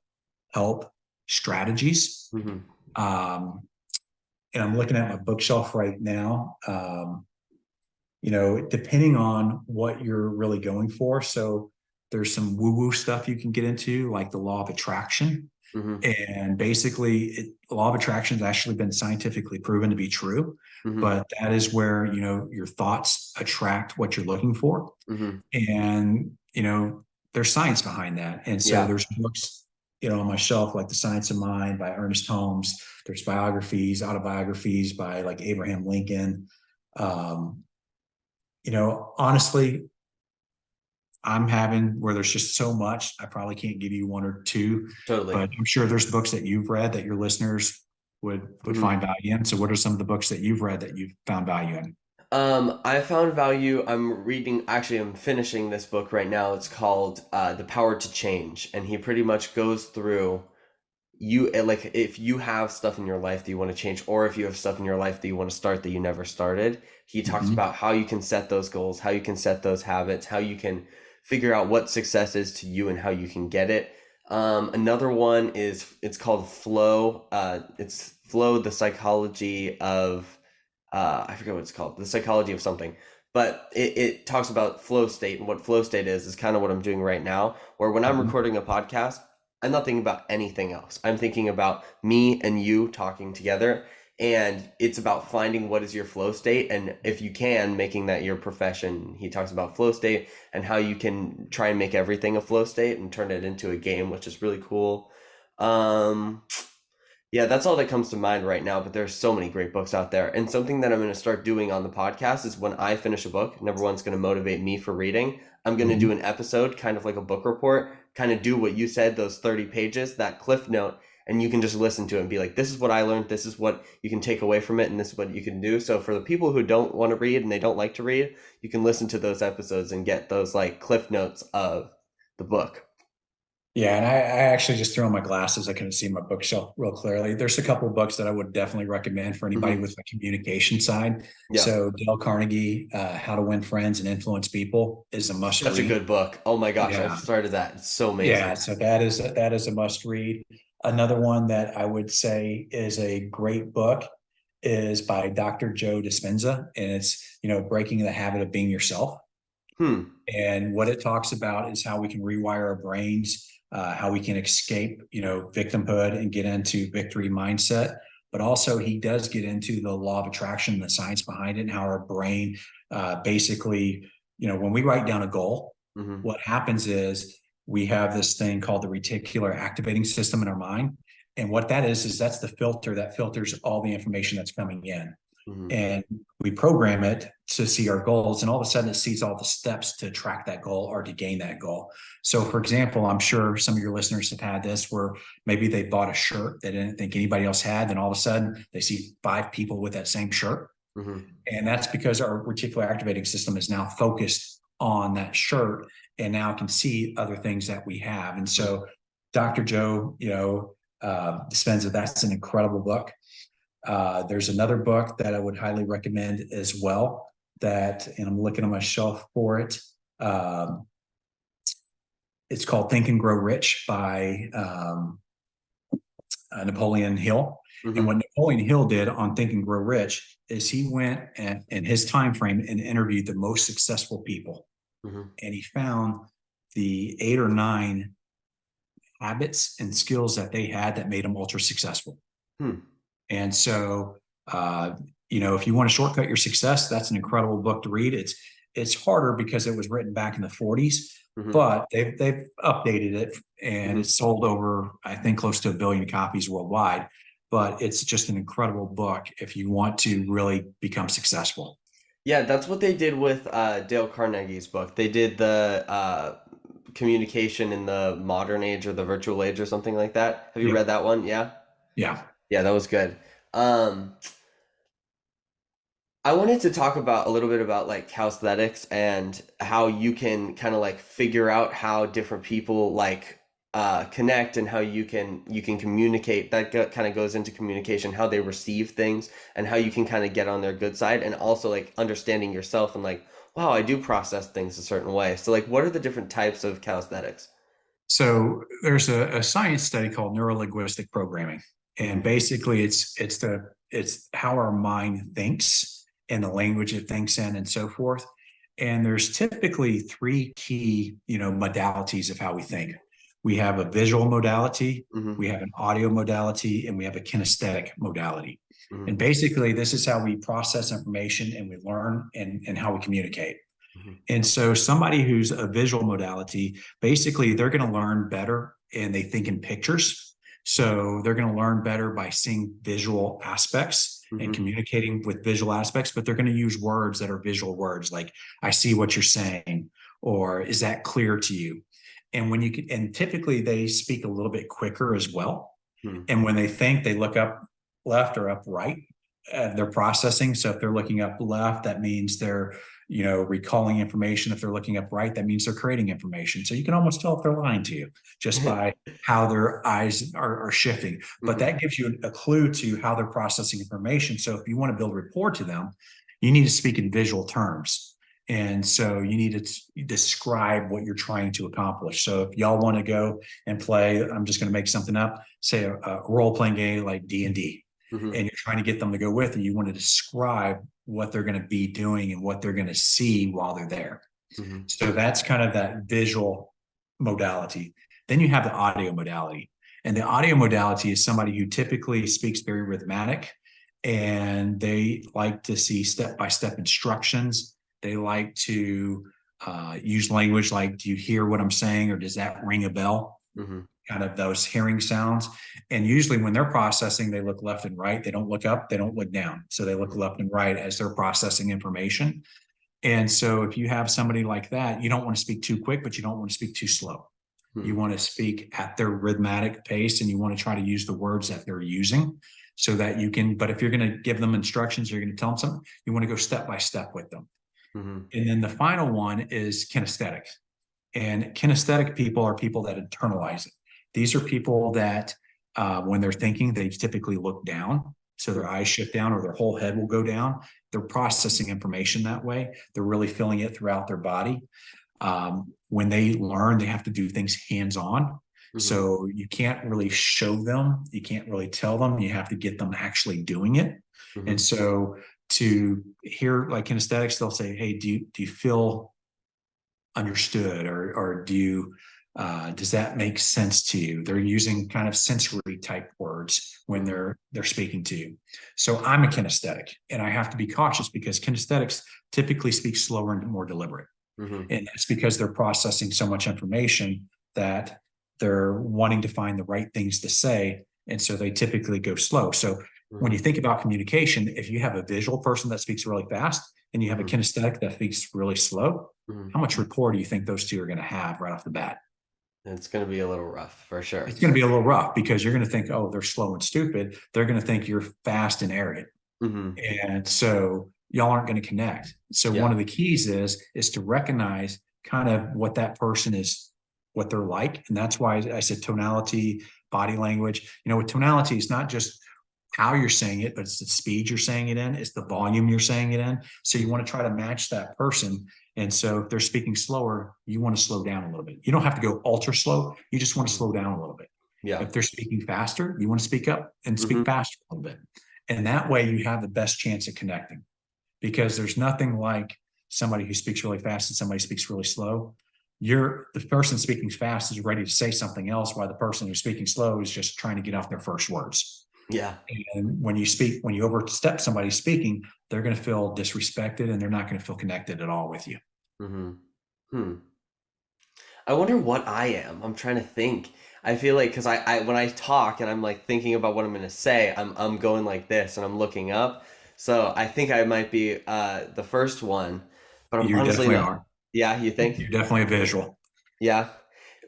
Speaker 2: help strategies.
Speaker 1: Mm-hmm.
Speaker 2: Um, and I'm looking at my bookshelf right now. Depending on what you're really going for. So there's some woo-woo stuff you can get into, like the law of attraction.
Speaker 1: Mm-hmm.
Speaker 2: And basically, the law of attraction has actually been scientifically proven to be true.
Speaker 1: Mm-hmm.
Speaker 2: But that is where, your thoughts attract what you're looking for.
Speaker 1: Mm-hmm.
Speaker 2: And, there's science behind that. And so
Speaker 1: Yeah.
Speaker 2: there's books, on my shelf, like The Science of Mind by Ernest Holmes. There's biographies, autobiographies by like Abraham Lincoln. Um, Honestly, I'm having where there's just so much, I probably can't give you one or two,
Speaker 1: Totally.
Speaker 2: but I'm sure there's books that you've read that your listeners would
Speaker 1: Mm-hmm.
Speaker 2: find value in. So what are some of the books that you've read that you've found value in?
Speaker 1: I found value. I'm finishing this book right now. It's called The Power to Change. And he pretty much goes through like if you have stuff in your life that you want to change, or if you have stuff in your life that you want to start that you never started. He talks
Speaker 2: Mhm.
Speaker 1: about how you can set those goals, how you can set those habits, how you can figure out what success is to you and how you can get it. Another one is it's called Flow. It's Flow, the psychology of I forget what it's called, the psychology of something. But it talks about flow state, and what flow state is kind of what I'm doing right now, where when I'm
Speaker 2: Mhm.
Speaker 1: recording a podcast, I'm not thinking about anything else. I'm thinking about me and you talking together. And it's about finding what is your flow state. And if you can, making that your profession. He talks about flow state and how you can try and make everything a flow state and turn it into a game, which is really cool. Um, yeah, that's all that comes to mind right now, but there's so many great books out there. And something that I'm going to start doing on the podcast is when I finish a book, number one's going to motivate me for reading. I'm going to do
Speaker 2: Mhm.
Speaker 1: an episode, kind of like a book report, kind of do what you said, those 30 pages, that cliff note, and you can just listen to it and be like, this is what I learned, this is what you can take away from it, and this is what you can do. So for the people who don't want to read and they don't like to read, you can listen to those episodes and get those like cliff notes of the book.
Speaker 2: Yeah, and I actually just threw on my glasses. I couldn't see my bookshelf real clearly. There's a couple of books that I would definitely recommend for anybody
Speaker 1: Hmm.
Speaker 2: with a communication side.
Speaker 1: Yeah.
Speaker 2: So Dale Carnegie, How to Win Friends and Influence People is a must
Speaker 1: Such a
Speaker 2: read.
Speaker 1: good book. Oh my gosh, I've
Speaker 2: Yeah,
Speaker 1: started that. It's so
Speaker 2: yeah.
Speaker 1: amazing.
Speaker 2: So that is a must read. Another one that I would say is a great book is by Dr. Joe Dispenza, and it's Breaking the Habit of Being Yourself.
Speaker 1: Hmm.
Speaker 2: And what it talks about is how we can rewire our brains, how we can escape, victimhood and get into victory mindset. But also, he does get into the law of attraction, the science behind it, and how our brain basically, when we write down a goal,
Speaker 1: Hmm.
Speaker 2: what happens is we have this thing called the reticular activating system in our mind. And what that is that's the filter that filters all the information that's coming in,
Speaker 1: Hmm.
Speaker 2: and we program it to see our goals, and all of a sudden it sees all the steps to track that goal or to gain that goal. So for example, I'm sure some of your listeners have had this where maybe they bought a shirt they didn't think anybody else had, then all of a sudden they see 5 people with that same shirt,
Speaker 1: Hmm.
Speaker 2: and that's because our reticular activating system is now focused on that shirt and now can see other things that we have. And so Dr. Joe Dispenza, that's an incredible book. There's another book that I would highly recommend as well. And I'm looking on my shelf for it. Um, it's called Think and Grow Rich by Napoleon Hill. And
Speaker 1: Hmm.
Speaker 2: what Napoleon Hill did on Think and Grow Rich is he went in his time frame and interviewed the most successful people,
Speaker 1: Hmm.
Speaker 2: and he found the 8 or 9 habits and skills that they had that made them ultra successful.
Speaker 1: Hmm.
Speaker 2: And so, uh, if you want to shortcut your success, that's an incredible book to read. It's harder because it was written back in the 40s,
Speaker 1: Hmm.
Speaker 2: but they've updated it, and
Speaker 1: Hmm.
Speaker 2: it's sold over, I think, close to 1 billion copies worldwide. But it's just an incredible book if you want to really become successful.
Speaker 1: Yeah, that's what they did with Dale Carnegie's book. They did the communication in the modern age or the virtual age or something like that. Have you read
Speaker 2: Yep.
Speaker 1: that one? Yeah.
Speaker 2: Yeah.
Speaker 1: Yeah, that was good. Um, I wanted to talk about a little bit about like calisthenics and how you can kind of like figure out how different people like connect and how you can communicate. That kind of goes into communication, how they receive things and how you can kind of get on their good side, and also like understanding yourself and like, wow, I do process things a certain way. So like, what are the different types of calisthenics?
Speaker 2: So there's a science study called neurolinguistic programming, and
Speaker 1: Hmm.
Speaker 2: basically it's how our mind thinks and the language it thinks in and so forth. And there's typically 3 key modalities of how we think. We have a visual modality,
Speaker 1: Hmm.
Speaker 2: we have an audio modality, and we have a kinesthetic modality.
Speaker 1: Hmm.
Speaker 2: And basically, this is how we process information and we learn and how we communicate.
Speaker 1: Hmm.
Speaker 2: And so somebody who's a visual modality, basically they're going to learn better and they think in pictures. So they're going to learn better by seeing visual aspects and
Speaker 1: Hmm.
Speaker 2: communicating with visual aspects, but they're going to use words that are visual words like, I see what you're saying, or is that clear to you? And when you can, and typically they speak a little bit quicker as well.
Speaker 1: Hmm.
Speaker 2: And when they think, they look up left or up right. they're processing. So if they're looking up left, that means they're, recalling information. If they're looking up right, that means they're creating information. So you can almost tell if they're lying to you just by how their eyes are shifting. But
Speaker 1: Hmm.
Speaker 2: that gives you a clue to how they're processing information. So if you want to build rapport to them, you need to speak in visual terms. And so you need to describe what you're trying to accomplish. So if y'all want to go and play, I'm just going to make something up, say a role playing game like D&D,
Speaker 1: Hmm.
Speaker 2: and you're trying to get them to go with, and you want to describe what they're going to be doing and what they're going to see while they're there.
Speaker 1: Hmm.
Speaker 2: So that's kind of that visual modality. Then you have the audio modality. And the audio modality is somebody who typically speaks very rhythmic, and they like to see step by step instructions. They like to use language like, do you hear what I'm saying? Or does that ring a bell?
Speaker 1: Hmm.
Speaker 2: Kind of those hearing sounds. And usually when they're processing, they look left and right. They don't look up, they don't look down. So they look left and right as they're processing information. And so if you have somebody like that, you don't want to speak too quick, but you don't want to speak too slow. You
Speaker 1: Hmm.
Speaker 2: want to speak at their rhythmic pace, and you want to try to use the words that they're using so that you can. But if you're going to give them instructions, you're going to tell them something, you want to go step by step with them.
Speaker 1: Hmm.
Speaker 2: And then the final one is kinesthetic. And kinesthetic people are people that internalize it. These are people that, when they're thinking, they typically look down. So their eyes shift down or their whole head will go down. They're processing information that way. They're really feeling it throughout their body. When they learn, they have to do things hands on.
Speaker 1: Hmm.
Speaker 2: So you can't really show them, you can't really tell them, you have to get them actually doing it. And
Speaker 1: Hmm.
Speaker 2: so to hear like kinesthetics, they'll say, hey, do you feel understood, or do you does that make sense to you? They're using kind of sensory type words when
Speaker 1: Hmm.
Speaker 2: they're speaking to you. So I'm a kinesthetic, and I have to be cautious because kinesthetics typically speak slower and more deliberate,
Speaker 1: Hmm.
Speaker 2: and that's because they're processing so much information that they're wanting to find the right things to say, and so they typically go slow. So when you
Speaker 1: Hmm.
Speaker 2: think about communication, if you have a visual person that speaks really fast and you have a
Speaker 1: Hmm.
Speaker 2: kinesthetic that speaks really slow,
Speaker 1: Hmm.
Speaker 2: how much rapport do you think those two are going to have right off the bat?
Speaker 1: It's going to be a little rough for sure.
Speaker 2: It's going to be a little rough because you're going to think, oh, they're slow and stupid. They're going to think you're fast and arrogant.
Speaker 1: Hmm.
Speaker 2: And so y'all aren't going to connect. So one
Speaker 1: Yeah.
Speaker 2: of the keys is to recognize kind of what that person is, what they're like. And that's why I said tonality, body language. With tonality, it's not just how you're saying it, but it's the speed you're saying it in, it's the volume you're saying it in. So you want to try to match that person. And so if they're speaking slower, you want to slow down a little bit. You don't have to go ultra slow. You just want to
Speaker 1: Hmm.
Speaker 2: slow down a little bit.
Speaker 1: Yeah.
Speaker 2: If they're speaking faster, you want to speak up and speak
Speaker 1: Hmm.
Speaker 2: faster a little bit. And that way you have the best chance of connecting, because there's nothing like somebody who speaks really fast and somebody speaks really slow. The person speaking fast is ready to say something else while the person who's speaking slow is just trying to get off their first words.
Speaker 1: Yeah.
Speaker 2: And when you overstep somebody speaking, they're going to feel disrespected and they're not going to feel connected at all with you.
Speaker 1: Hmm. Hmm. I wonder what I am. I'm trying to think. I feel like because I when I talk and I'm like thinking about what I'm gonna say, I'm going like this and I'm looking up. So I think I might be the first one, but I'm
Speaker 2: You
Speaker 1: honestly
Speaker 2: definitely
Speaker 1: not.
Speaker 2: are.
Speaker 1: Yeah, you think?
Speaker 2: You're definitely a visual.
Speaker 1: Yeah.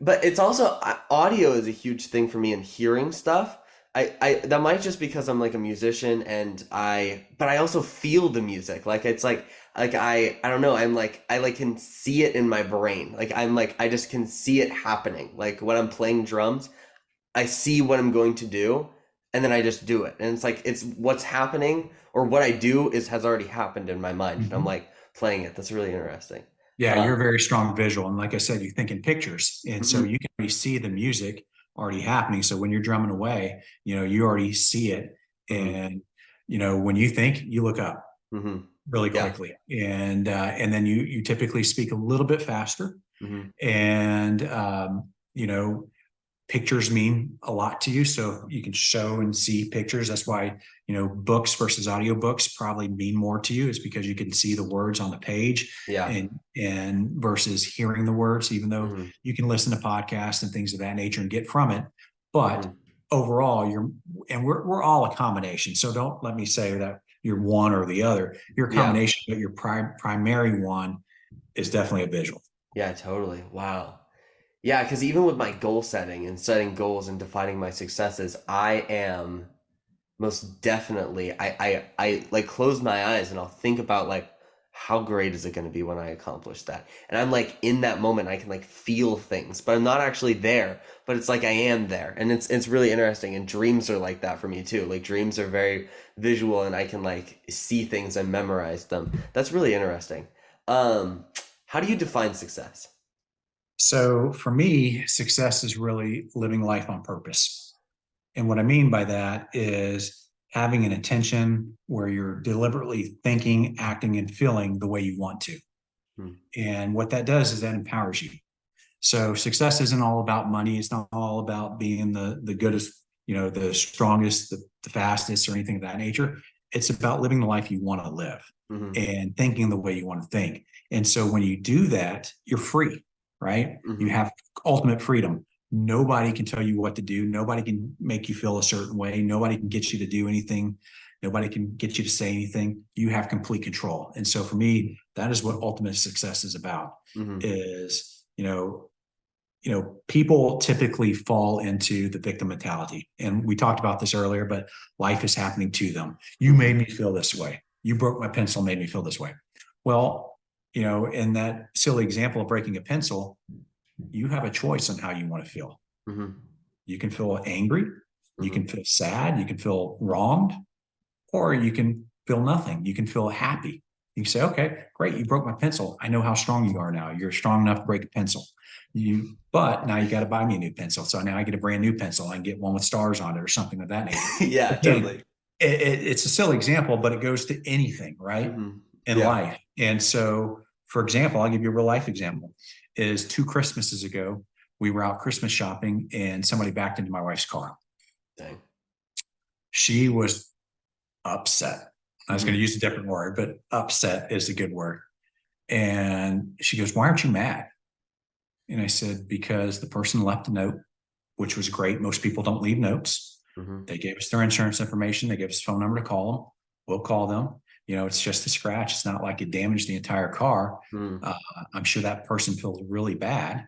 Speaker 1: But it's also audio is a huge thing for me in hearing stuff. I that might just because I'm like a musician and but I also feel the music. Like it's like I don't know, I'm like I like can see it in my brain. Like I'm like I just can see it happening. Like when I'm playing drums, I see what I'm going to do and then I just do it. And it's like it's what's happening or what I do is has already happened in my mind. And I'm
Speaker 2: Mhm.
Speaker 1: like playing it. That's really interesting.
Speaker 2: Yeah,
Speaker 1: Uh
Speaker 2: you're very strong visual. And like I said, you think in pictures. And so
Speaker 1: mhm,
Speaker 2: you can already see the music already happening. So when you're drumming away, you already see it.
Speaker 1: mhm,
Speaker 2: And, when you think, you look up
Speaker 1: mhm.
Speaker 2: really
Speaker 1: Yeah.
Speaker 2: quickly. And then you typically speak a little bit faster.
Speaker 1: Mhm.
Speaker 2: And, pictures mean a lot to you. So you can show and see pictures. That's why, books versus audiobooks probably mean more to you, is because you can see the words on the page,
Speaker 1: Yeah.
Speaker 2: and versus hearing the words, even though
Speaker 1: Mhm.
Speaker 2: you can listen to podcasts and things of that nature and get from it. But
Speaker 1: Mhm.
Speaker 2: overall, we're all a combination. So don't let me say that you're one or the other. You're a
Speaker 1: Yeah.
Speaker 2: combination, but your primary one is definitely a visual.
Speaker 1: Yeah, totally. Wow. Yeah, because even with my goal setting and setting goals and defining my successes, I am Most definitely. I like close my eyes and I'll think about like how great is it going to be when I accomplish that. And I'm like in that moment I can like feel things, but I'm not actually there, but it's like I am there. And it's really interesting, and dreams are like that for me too. Like dreams are very visual and I can like see things and memorize them. That's really interesting. Um how do you define success?
Speaker 2: So for me, success is really living life on purpose. And what I mean by that is having an intention where you're deliberately thinking, acting, and feeling the way you want to.
Speaker 1: Hmm.
Speaker 2: And what that does is that empowers you. So success isn't all about money. It's not all about being the goodest, the strongest, the fastest, or anything of that nature. It's about living the life you want to live
Speaker 1: Hmm.
Speaker 2: and thinking the way you want to think. And so when you do that, you're free, right? You
Speaker 1: Hmm.
Speaker 2: have ultimate freedom. Nobody can tell you what to do. Nobody can make you feel a certain way. Nobody can get you to do anything. Nobody can get you to say anything. You have complete control. And so for me, that is what ultimate success is about.
Speaker 1: Hmm.
Speaker 2: Is people typically fall into the victim mentality. And we talked about this earlier, but life is happening to them. You
Speaker 1: Hmm.
Speaker 2: made me feel this way. You broke my pencil, made me feel this way. Well, in that silly example of breaking a pencil, you have a choice on how you want to feel.
Speaker 1: Hmm.
Speaker 2: You can feel angry, you
Speaker 1: Hmm.
Speaker 2: can feel sad, you can feel wronged, or you can feel nothing. You can feel happy. You can say, okay, great, you broke my pencil. I know how strong you are now. You're strong enough to break a pencil. But now you got to buy me a new pencil. So now I get a brand new pencil. I can get one with stars on it or something of that nature.
Speaker 1: Yeah,
Speaker 2: Again,
Speaker 1: totally.
Speaker 2: it's a silly example, but it goes to anything, right?
Speaker 1: Hmm.
Speaker 2: In
Speaker 1: Yeah.
Speaker 2: life. And so, for example, I'll give you a real life example. Is 2 Christmases ago, we were out Christmas shopping and somebody backed into my wife's car.
Speaker 1: Dang.
Speaker 2: She was upset. I was going to
Speaker 1: Hmm.
Speaker 2: use a different word, but upset is a good word. And she goes, "Why aren't you mad?" And I said, "Because the person left a note, which was great. Most people don't leave notes.
Speaker 1: Hmm.
Speaker 2: They gave us their insurance information. They gave us a phone number to call them. We'll call them. It's just a scratch. It's not like it damaged the entire car.
Speaker 1: Hmm.
Speaker 2: Uh, I'm sure that person feels really bad,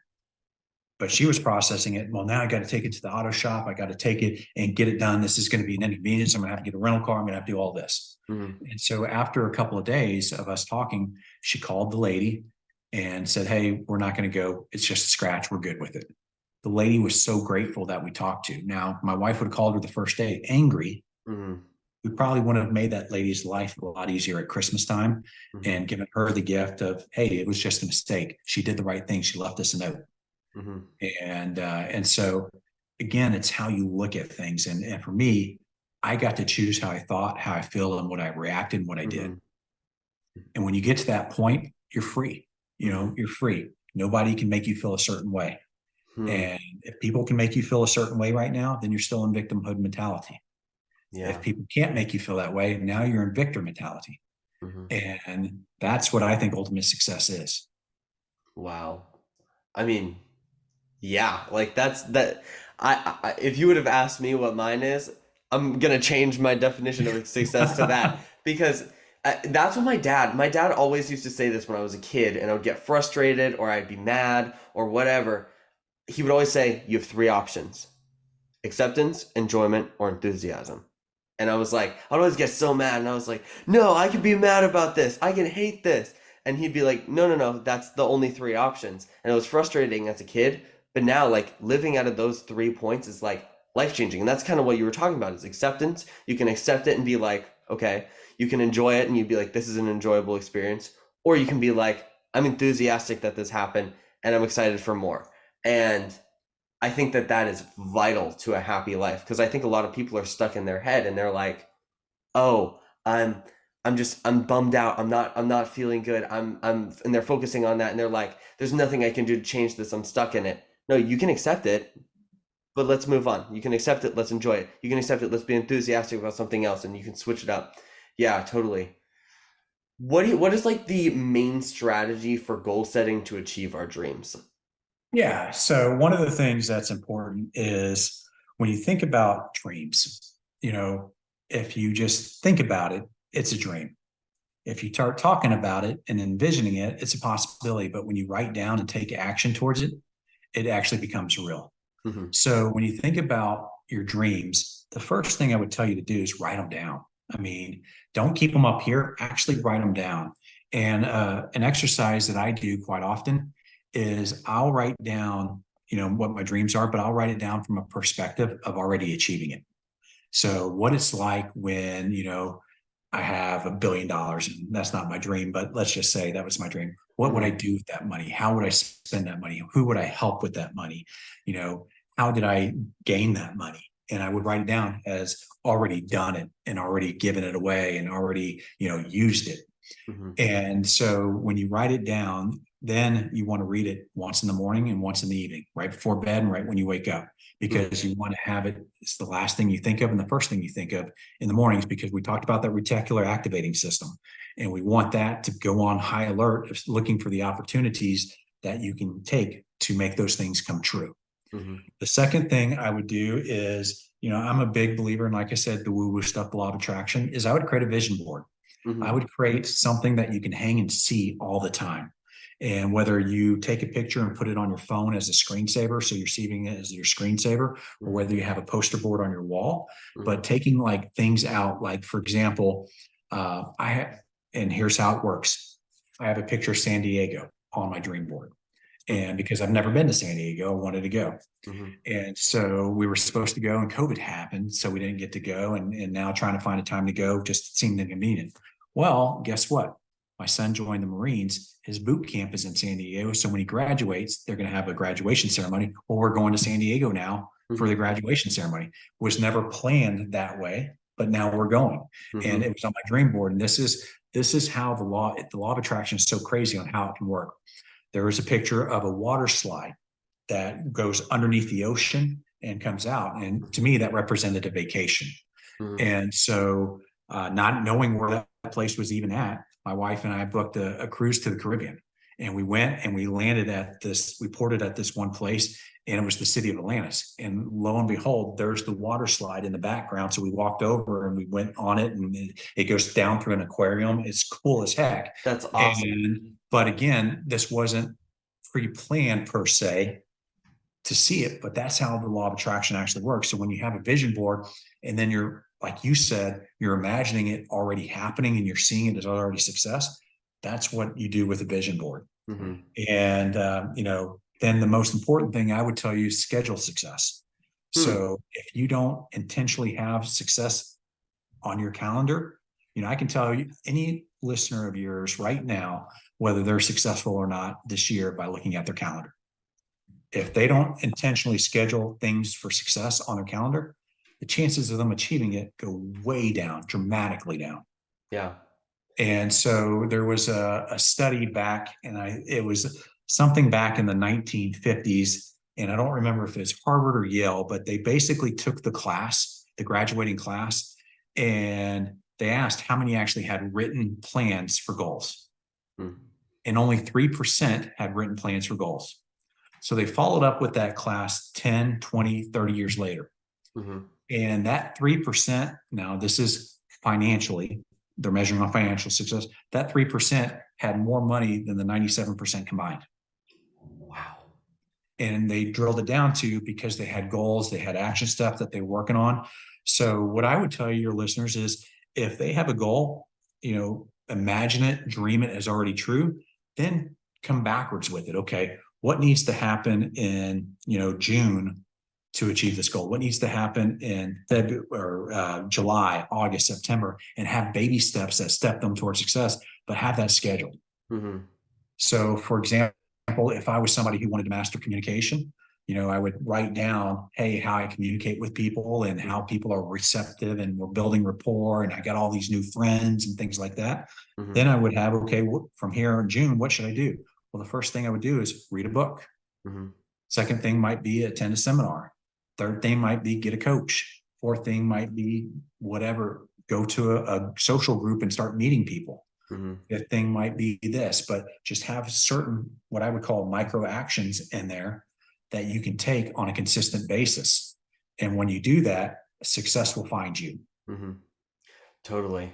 Speaker 2: but she was processing it. Well, now I got to take it to the auto shop. I got to take it and get it done. This is going to be an inconvenience. I'm going to have to get a rental car. I'm going to have to do all this.
Speaker 1: Hmm.
Speaker 2: And so after a couple of days of us talking, she called the lady and said, "Hey, we're not going to go. It's just a scratch. We're good with it." The lady was so grateful that we talked to. Now, my wife would have called her the first day angry.
Speaker 1: Hmm.
Speaker 2: We probably wouldn't have made that lady's life a lot easier at Christmas time
Speaker 1: Hmm.
Speaker 2: and given her the gift of, "Hey, it was just a mistake. She did the right thing. She left us a note."
Speaker 1: Hmm.
Speaker 2: And so again, it's how you look at things. And for me, I got to choose how I thought, how I feel, and what I reacted and what I did.
Speaker 1: Hmm.
Speaker 2: And when you get to that point, you're free.
Speaker 1: Hmm.
Speaker 2: You're free. Nobody can make you feel a certain way.
Speaker 1: Hmm.
Speaker 2: And if people can make you feel a certain way right now, then you're still in victimhood mentality. If
Speaker 1: Yeah.
Speaker 2: people can't make you feel that way, now you're in victor mentality.
Speaker 1: Hmm.
Speaker 2: And that's what I think ultimate success is.
Speaker 1: Wow. I mean, yeah, like that's that. If you would have asked me what mine is, I'm gonna change my definition of success to that because that's what my dad always used to say this when I was a kid, and I would get frustrated or I'd be mad or whatever. He would always say, "You have three options: acceptance, enjoyment, or enthusiasm." And I was like, I'd always get so mad. And I was like, no, I can be mad about this. I can hate this. And he'd be like, no, no, no, that's the only three options. And it was frustrating as a kid. But now, like, living out of those 3 points is like life changing. And that's kind of what you were talking about is acceptance. You can accept it and be like, okay, you can enjoy it. And you'd be like, this is an enjoyable experience. Or you can be like, I'm enthusiastic that this happened and I'm excited for more. And I think that that is vital to a happy life because I think a lot of people are stuck in their head and they're like, "Oh, I'm I'm bummed out. I'm not feeling good. And they're focusing on that and they're like, there's nothing I can do to change this. I'm stuck in it." No, you can accept it, but let's move on. You can accept it, let's enjoy it. You can accept it, let's be enthusiastic about something else and you can switch it up. Yeah, totally. What is like the main strategy for goal setting to achieve our dreams?
Speaker 2: Yeah. So one of the things that's important is when you think about dreams, if you just think about it, it's a dream. If you start talking about it and envisioning it, it's a possibility. But when you write down and take action towards it, it actually becomes real.
Speaker 1: Hmm.
Speaker 2: So when you think about your dreams, the first thing I would tell you to do is write them down. I mean, don't keep them up here, actually write them down. And an exercise that I do quite often is I'll write down, what my dreams are, but I'll write it down from a perspective of already achieving it. So what it's like when, I have $1 billion, and that's not my dream, but let's just say that was my dream. What would I
Speaker 1: Mm-hmm.
Speaker 2: do with that money? How would I spend that money? Who would I help with that money? You know, how did I gain that money? And I would write it down as already done it and already given it away and already, used it.
Speaker 1: Mm-hmm.
Speaker 2: And so when you write it down, then you want to read it once in the morning and once in the evening, right before bed and right when you wake up, because you want to have it. It's the last thing you think of and the first thing you think of in the mornings, because we talked about that reticular activating system. And we want that to go on high alert, looking for the opportunities that you can take to make those things come true.
Speaker 1: Mm-hmm.
Speaker 2: The second thing I would do is, I'm a big believer in, like I said, the woo-woo stuff, the law of attraction, is I would create a vision board. I
Speaker 1: Mm-hmm.
Speaker 2: would create something that you can hang and see all the time. And whether you take a picture and put it on your phone as a screensaver, so you're seeing it as your screensaver, or whether you have a poster board on your wall,
Speaker 1: Mm-hmm.
Speaker 2: but taking like things out, like for example, and here's how it works. I have a picture of San Diego on my dream board. And because I've never been to San Diego, I wanted to go.
Speaker 1: Mm-hmm.
Speaker 2: And so we were supposed to go and COVID happened. So we didn't get to go. And now trying to find a time to go just seemed inconvenient. Well, guess what? My son joined the Marines. His boot camp is in San Diego. So when he graduates, they're going to have a graduation ceremony. Well, we're going to San Diego now for the graduation ceremony. Was never planned that way, but now we're going.
Speaker 1: Mm-hmm.
Speaker 2: And it was on my dream board. And this is how the law of attraction is so crazy on how it can work. There was a picture of a water slide that goes underneath the ocean and comes out. And to me, that represented a vacation.
Speaker 1: Mm-hmm.
Speaker 2: And so, not knowing where that place was even at, my wife and I booked a cruise to the Caribbean. And we went and we landed we ported at this one place, and it was the city of Atlantis. And lo and behold, there's the water slide in the background. So we walked over and we went on it, and it goes down through an aquarium. It's cool as heck.
Speaker 1: That's awesome.
Speaker 2: But again, this wasn't pre-planned per se to see it, but that's how the law of attraction actually works. So when you have a vision board and then you're, like you said, you're imagining it already happening and you're seeing it as already success, that's what you do with a vision board.
Speaker 1: Mm-hmm.
Speaker 2: And, then the most important thing I would tell you is schedule success. So if you don't intentionally have success on your calendar, I can tell you any listener of yours right now, whether they're successful or not this year by looking at their calendar. If they don't intentionally schedule things for success on their calendar, the chances of them achieving it go way down, dramatically down.
Speaker 1: Yeah.
Speaker 2: And so there was a study back, and it was something back in the 1950s, and I don't remember if it's Harvard or Yale, but they basically took the class, the graduating class, and they asked how many actually had written plans for goals.
Speaker 1: Mm-hmm.
Speaker 2: And only 3% had written plans for goals. So they followed up with that class 10, 20, 30 years later.
Speaker 1: Mm-hmm.
Speaker 2: And that 3%, now this is financially, they're measuring on financial success, that 3% had more money than the 97% combined.
Speaker 1: Wow.
Speaker 2: And they drilled it down to, because they had goals, they had action stuff that they were working on. So what I would tell you, your listeners, is if they have a goal, imagine it, dream it as already true, then come backwards with it. Okay, what needs to happen in June to achieve this goal? What needs to happen in February or July, August, September, and have baby steps that step them towards success, but have that scheduled.
Speaker 1: Mm-hmm.
Speaker 2: So, for example, if I was somebody who wanted to master communication, I would write down, hey, how I communicate with people and how people are receptive and we're building rapport and I got all these new friends and things like that.
Speaker 1: Mm-hmm.
Speaker 2: Then I would have, okay, from here in June, what should I do? Well, the first thing I would do is read a book.
Speaker 1: Mm-hmm.
Speaker 2: Second thing might be attend a seminar. Third thing might be get a coach. Fourth thing might be whatever, go to a social group and start meeting people.
Speaker 1: Mm-hmm.
Speaker 2: Fifth thing might be this, but just have certain, what I would call micro actions in there that you can take on a consistent basis. And when you do that, success will find you.
Speaker 1: Mm-hmm. Totally.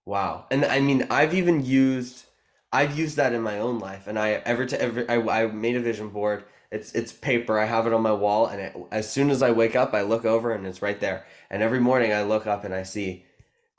Speaker 1: Wow. And I mean, I've used that in my own life. And I made a vision board, It's paper. I have it on my wall, and as soon as I wake up, I look over and it's right there. And every morning I look up and I see,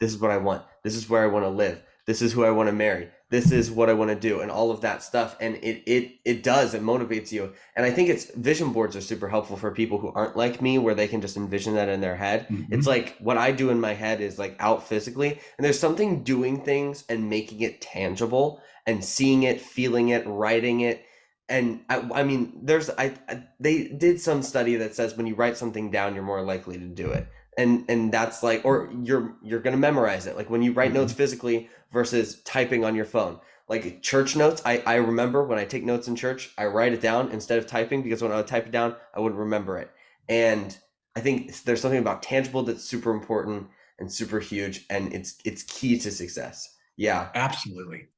Speaker 1: this is what I want. This is where I want to live. This is who I want to marry. This is what I want to do, and all of that stuff. And it motivates you. And I think it's vision boards are super helpful for people who aren't like me, where they can just envision that in their head. It's
Speaker 2: Mhm.
Speaker 1: like what I do in my head is like out physically, and there's something doing things and making it tangible and seeing it, feeling it, writing it. And I mean, they did some study that says when you write something down, you're more likely to do it. And that's like, or you're gonna memorize it. Like when you write notes
Speaker 2: Mhm.
Speaker 1: physically versus typing on your phone. Like church notes, I remember when I take notes in church, I write it down instead of typing, because when I would type it down, I wouldn't remember it. And I think there's something about tangible that's super important and super huge, and it's key to success. Yeah.
Speaker 2: Absolutely.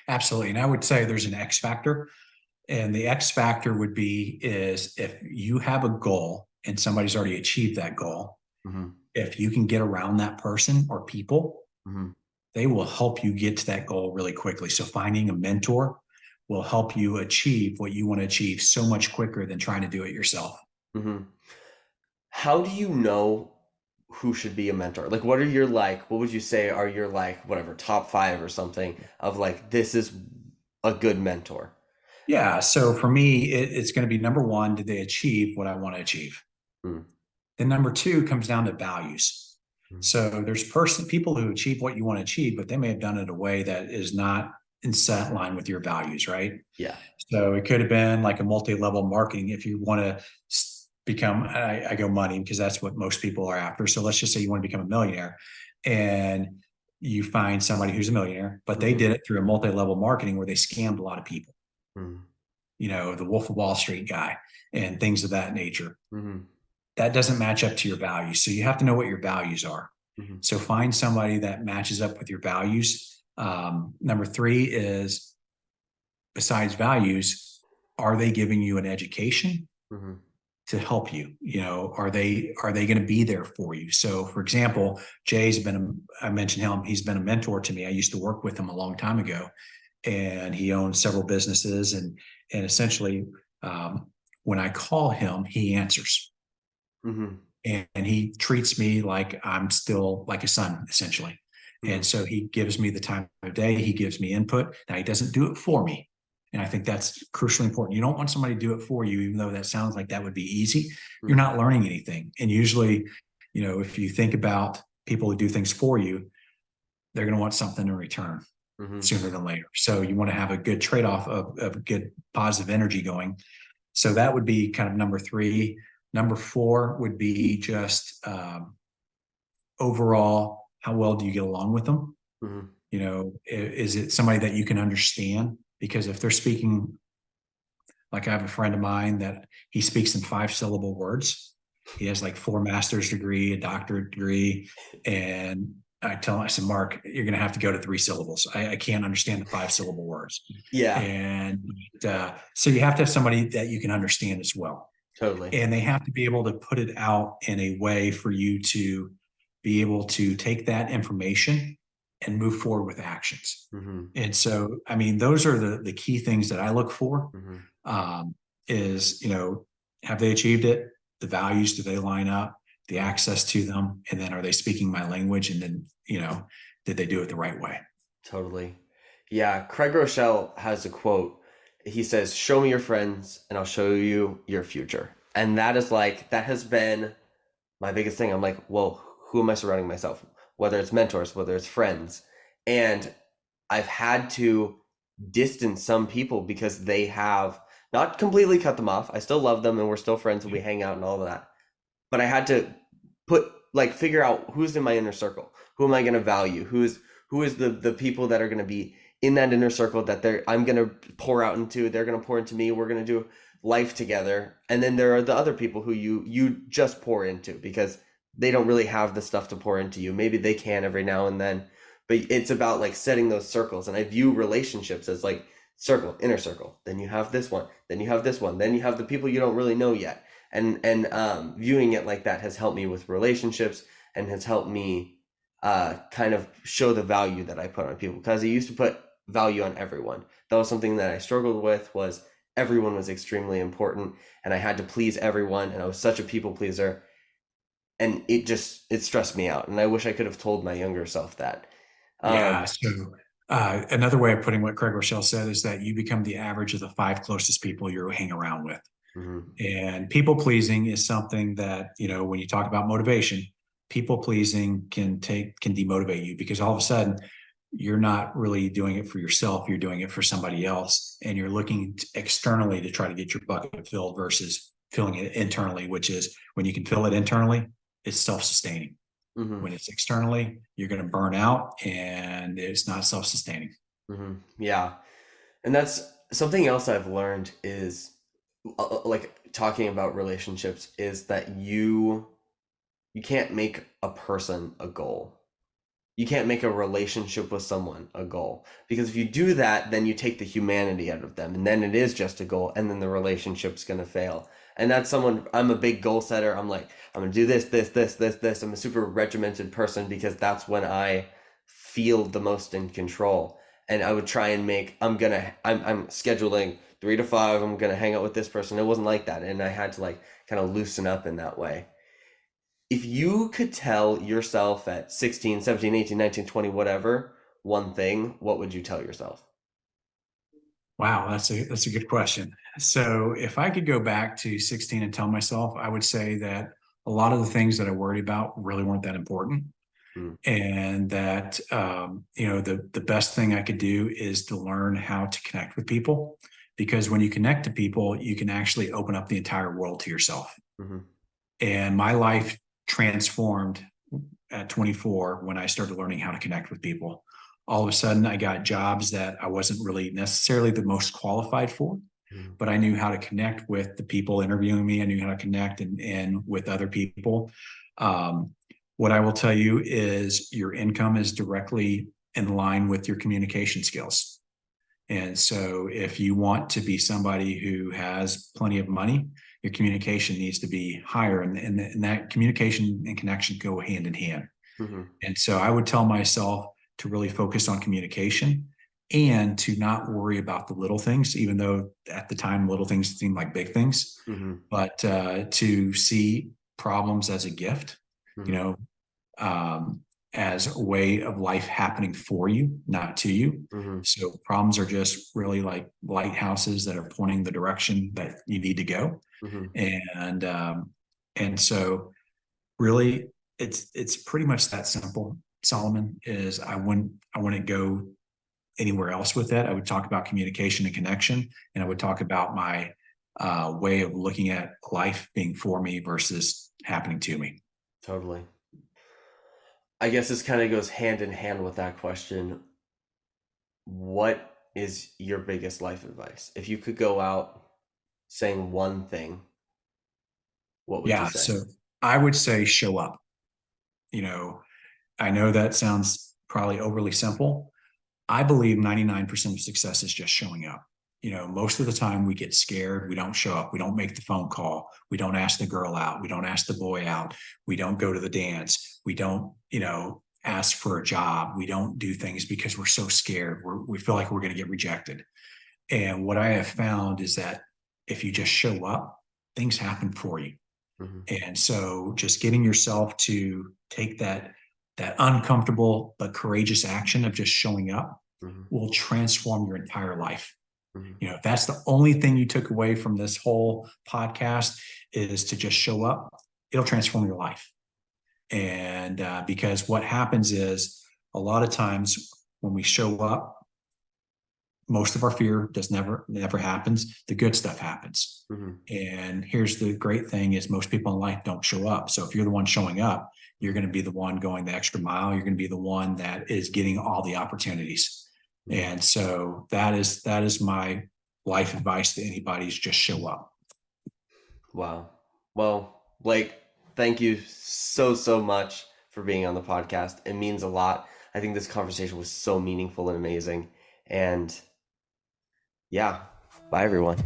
Speaker 2: Absolutely. And I would say there's an X factor. And the X factor would be is if you have a goal and somebody's already achieved that goal,
Speaker 1: Mm-hmm.
Speaker 2: if you can get around that person or people,
Speaker 1: Mm-hmm.
Speaker 2: they will help you get to that goal really quickly. So finding a mentor will help you achieve what you want to achieve so much quicker than trying to do it yourself.
Speaker 1: Mm-hmm. How do you know who should be a mentor? Like, what are your like? What would you say are your like whatever top five or something of like this is a good mentor?
Speaker 2: Yeah. So for me, it's going to be number one, did they achieve what I want to achieve?
Speaker 1: Mm-hmm.
Speaker 2: Then number two comes down to values. So there's people who achieve what you want to achieve, but they may have done it in a way that is not in set line with your values, right?
Speaker 1: Yeah.
Speaker 2: So it could have been like a multi-level marketing. If you want to become, I go money because that's what most people are after. So let's just say you want to become a millionaire and you find somebody who's a millionaire, but they
Speaker 1: Mm-hmm.
Speaker 2: did it through a multi-level marketing where they scammed a lot of people,
Speaker 1: Mm-hmm.
Speaker 2: the Wolf of Wall Street guy and things of that nature.
Speaker 1: Mm-hmm.
Speaker 2: That doesn't match up to your values. So you have to know what your values are.
Speaker 1: Mm-hmm.
Speaker 2: So find somebody that matches up with your values. Number three is, besides values, are they giving you an education
Speaker 1: Mm-hmm.
Speaker 2: to help you? Are they going to be there for you? So for example, I mentioned him, he's been a mentor to me. I used to work with him a long time ago, and he owns several businesses, and essentially, um, when I call him, he answers,
Speaker 1: Mm-hmm.
Speaker 2: and he treats me like I'm still like a son, essentially.
Speaker 1: Mm-hmm.
Speaker 2: And so he gives me the time of day, he gives me input. Now he doesn't do it for me. And I think that's crucially important. You don't want somebody to do it for you, even though that sounds like that would be easy. You're
Speaker 1: Mm-hmm.
Speaker 2: not learning anything. And usually, if you think about people who do things for you, they're going to want something in return
Speaker 1: Mm-hmm.
Speaker 2: sooner than later. So you want to have a good trade-off of good positive energy going. So that would be kind of number three. Number four would be just overall, how well do you get along with them?
Speaker 1: Mm-hmm.
Speaker 2: Is it somebody that you can understand? Because if they're speaking, like I have a friend of mine that he speaks in 5-syllable words. He has like 4 master's degree, a doctorate degree, and I said, Mark, you're going to have to go to 3 syllables. I can't understand the 5-syllable words.
Speaker 1: Yeah.
Speaker 2: And so you have to have somebody that you can understand as well.
Speaker 1: Totally.
Speaker 2: And they have to be able to put it out in a way for you to be able to take that information and move forward with actions.
Speaker 1: Mm-hmm.
Speaker 2: And so, I mean, those are the key things that I look for.
Speaker 1: Mm-hmm.
Speaker 2: Is, have they achieved it? The values, do they line up? The
Speaker 1: Mm-hmm.
Speaker 2: access to them, and then are they speaking my language? And then, did they do it the right way?
Speaker 1: Totally. Yeah. Craig Rochelle has a quote. He says, "Show me your friends, and I'll show you your future." And that is like that has been my biggest thing. I'm like, well, who am I surrounding myself? Whether it's mentors, whether it's friends, and I've had to distance some people because they have not completely cut them off. I still love them and we're still friends and we hang out and all of that. But I had to figure out who's in my inner circle. Who am I going to value? Who is the people that are going to be in that inner circle that I'm going to pour out into, they're going to pour into me, we're going to do life together. And then there are the other people who you just pour into because they don't really have the stuff to pour into you. Maybe they can every now and then, but it's about like setting those circles. And I view relationships as like circle, inner circle. Then you have this one, then you have this one, then you have the people you don't really know yet. And viewing it like that has helped me with relationships and has helped me kind of show the value that I put on people, because I used to put value on everyone. That was something that I struggled with, was everyone was extremely important and I had to please everyone and I was such a people pleaser, and it stressed me out, and I wish I could have told my younger self that.
Speaker 2: Yeah.
Speaker 1: um
Speaker 2: So another way of putting what Craig Rochelle said is that you become the average of the five closest people you hang around with.
Speaker 1: mhm,
Speaker 2: And people pleasing is something that, when you talk about motivation, people pleasing can demotivate you, because all of a sudden you're not really doing it for yourself. You're doing it for somebody else. And you're looking externally to try to get your bucket filled versus filling it internally, which is when you can fill it internally, it's self-sustaining.
Speaker 1: mhm,
Speaker 2: When it's externally, you're going to burn out and it's not self-sustaining.
Speaker 1: mhm. Yeah, and that's something else I've learned is like talking about relationships is that you can't make a person a goal. You can't make a relationship with someone a goal, because if you do that, then you take the humanity out of them, and then it is just a goal, and then the relationship's going to fail. And that's someone, I'm a big goal setter. I'm like, I'm going to do this. I'm a super regimented person because that's when I feel the most in control. And I would try and make, I'm scheduling 3 to 5. I'm going to hang out with this person. It wasn't like that. And I had to like kind of loosen up in that way. If you could tell yourself at 16, 17, 18, 19, 20, whatever, one thing, what would you tell yourself?
Speaker 2: Wow, that's a good question. So if I could go back to 16 and tell myself, I would say that a lot of the things that I worried about really weren't that important.
Speaker 1: Mm,
Speaker 2: And that the best thing I could do is to learn how to connect with people, because when you connect to people, you can actually open up the entire world to yourself.
Speaker 1: mm-hmm,
Speaker 2: And my life transformed at 24 when I started learning how to connect with people. All of a sudden, I got jobs that I wasn't really necessarily the most qualified for,
Speaker 1: mm-hmm,
Speaker 2: but I knew how to connect with the people interviewing me. I knew how to connect and with other people. Um, what I will tell you is your income is directly in line with your communication skills. And so if you want to be somebody who has plenty of money, your communication needs to be higher. And that communication and connection go hand in hand.
Speaker 1: mm-hmm,
Speaker 2: And so I would tell myself to really focus on communication and to not worry about the little things, even though at the time little things seem like big things,
Speaker 1: mm-hmm,
Speaker 2: but to see problems as a gift, you
Speaker 1: mm-hmm,
Speaker 2: know, um, as a way of life happening for you, not to you.
Speaker 1: mm-hmm,
Speaker 2: So problems are just really like lighthouses that are pointing the direction that you need to go.
Speaker 1: mm-hmm.
Speaker 2: And and so really it's pretty much that simple. Solomon, is I wouldn't go anywhere else with it. I would talk about communication and connection, and I would talk about my way of looking at life being for me versus happening to me.
Speaker 1: Totally. I guess this kind of goes hand in hand with that question. What is your biggest life advice? If you could go out saying one thing, what would you
Speaker 2: Yeah,
Speaker 1: say?
Speaker 2: so I would say show up. You know, I know that sounds probably overly simple. I believe 99% of success is just showing up. Most of the time we get scared. We don't show up. We don't make the phone call. We don't ask the girl out. We don't ask the boy out. We don't go to the dance. We don't, ask for a job. We don't do things because we're so scared. We feel like we're going to get rejected. And what I have found is that if you just show up, things happen for you.
Speaker 1: Mm-hmm,
Speaker 2: And so just getting yourself to take that uncomfortable but courageous action of just showing up
Speaker 1: mm-hmm,
Speaker 2: will transform your entire life.
Speaker 1: mm-hmm,
Speaker 2: If that's the only thing you took away from this whole podcast is to just show up, it'll transform your life. And because what happens is a lot of times when we show up, most of our fear does never happens. The good stuff happens.
Speaker 1: mm-hmm,
Speaker 2: And here's the great thing is most people in life don't show up. So if you're the one showing up, you're going to be the one going the extra mile. You're going to be the one that is getting all the opportunities.
Speaker 1: mm-hmm.
Speaker 2: And so that is my life advice to anybody, is just show up.
Speaker 1: Wow. Well, Blake, thank you so much for being on the podcast. It means a lot. I think this conversation was so meaningful and amazing. And yeah, bye everyone.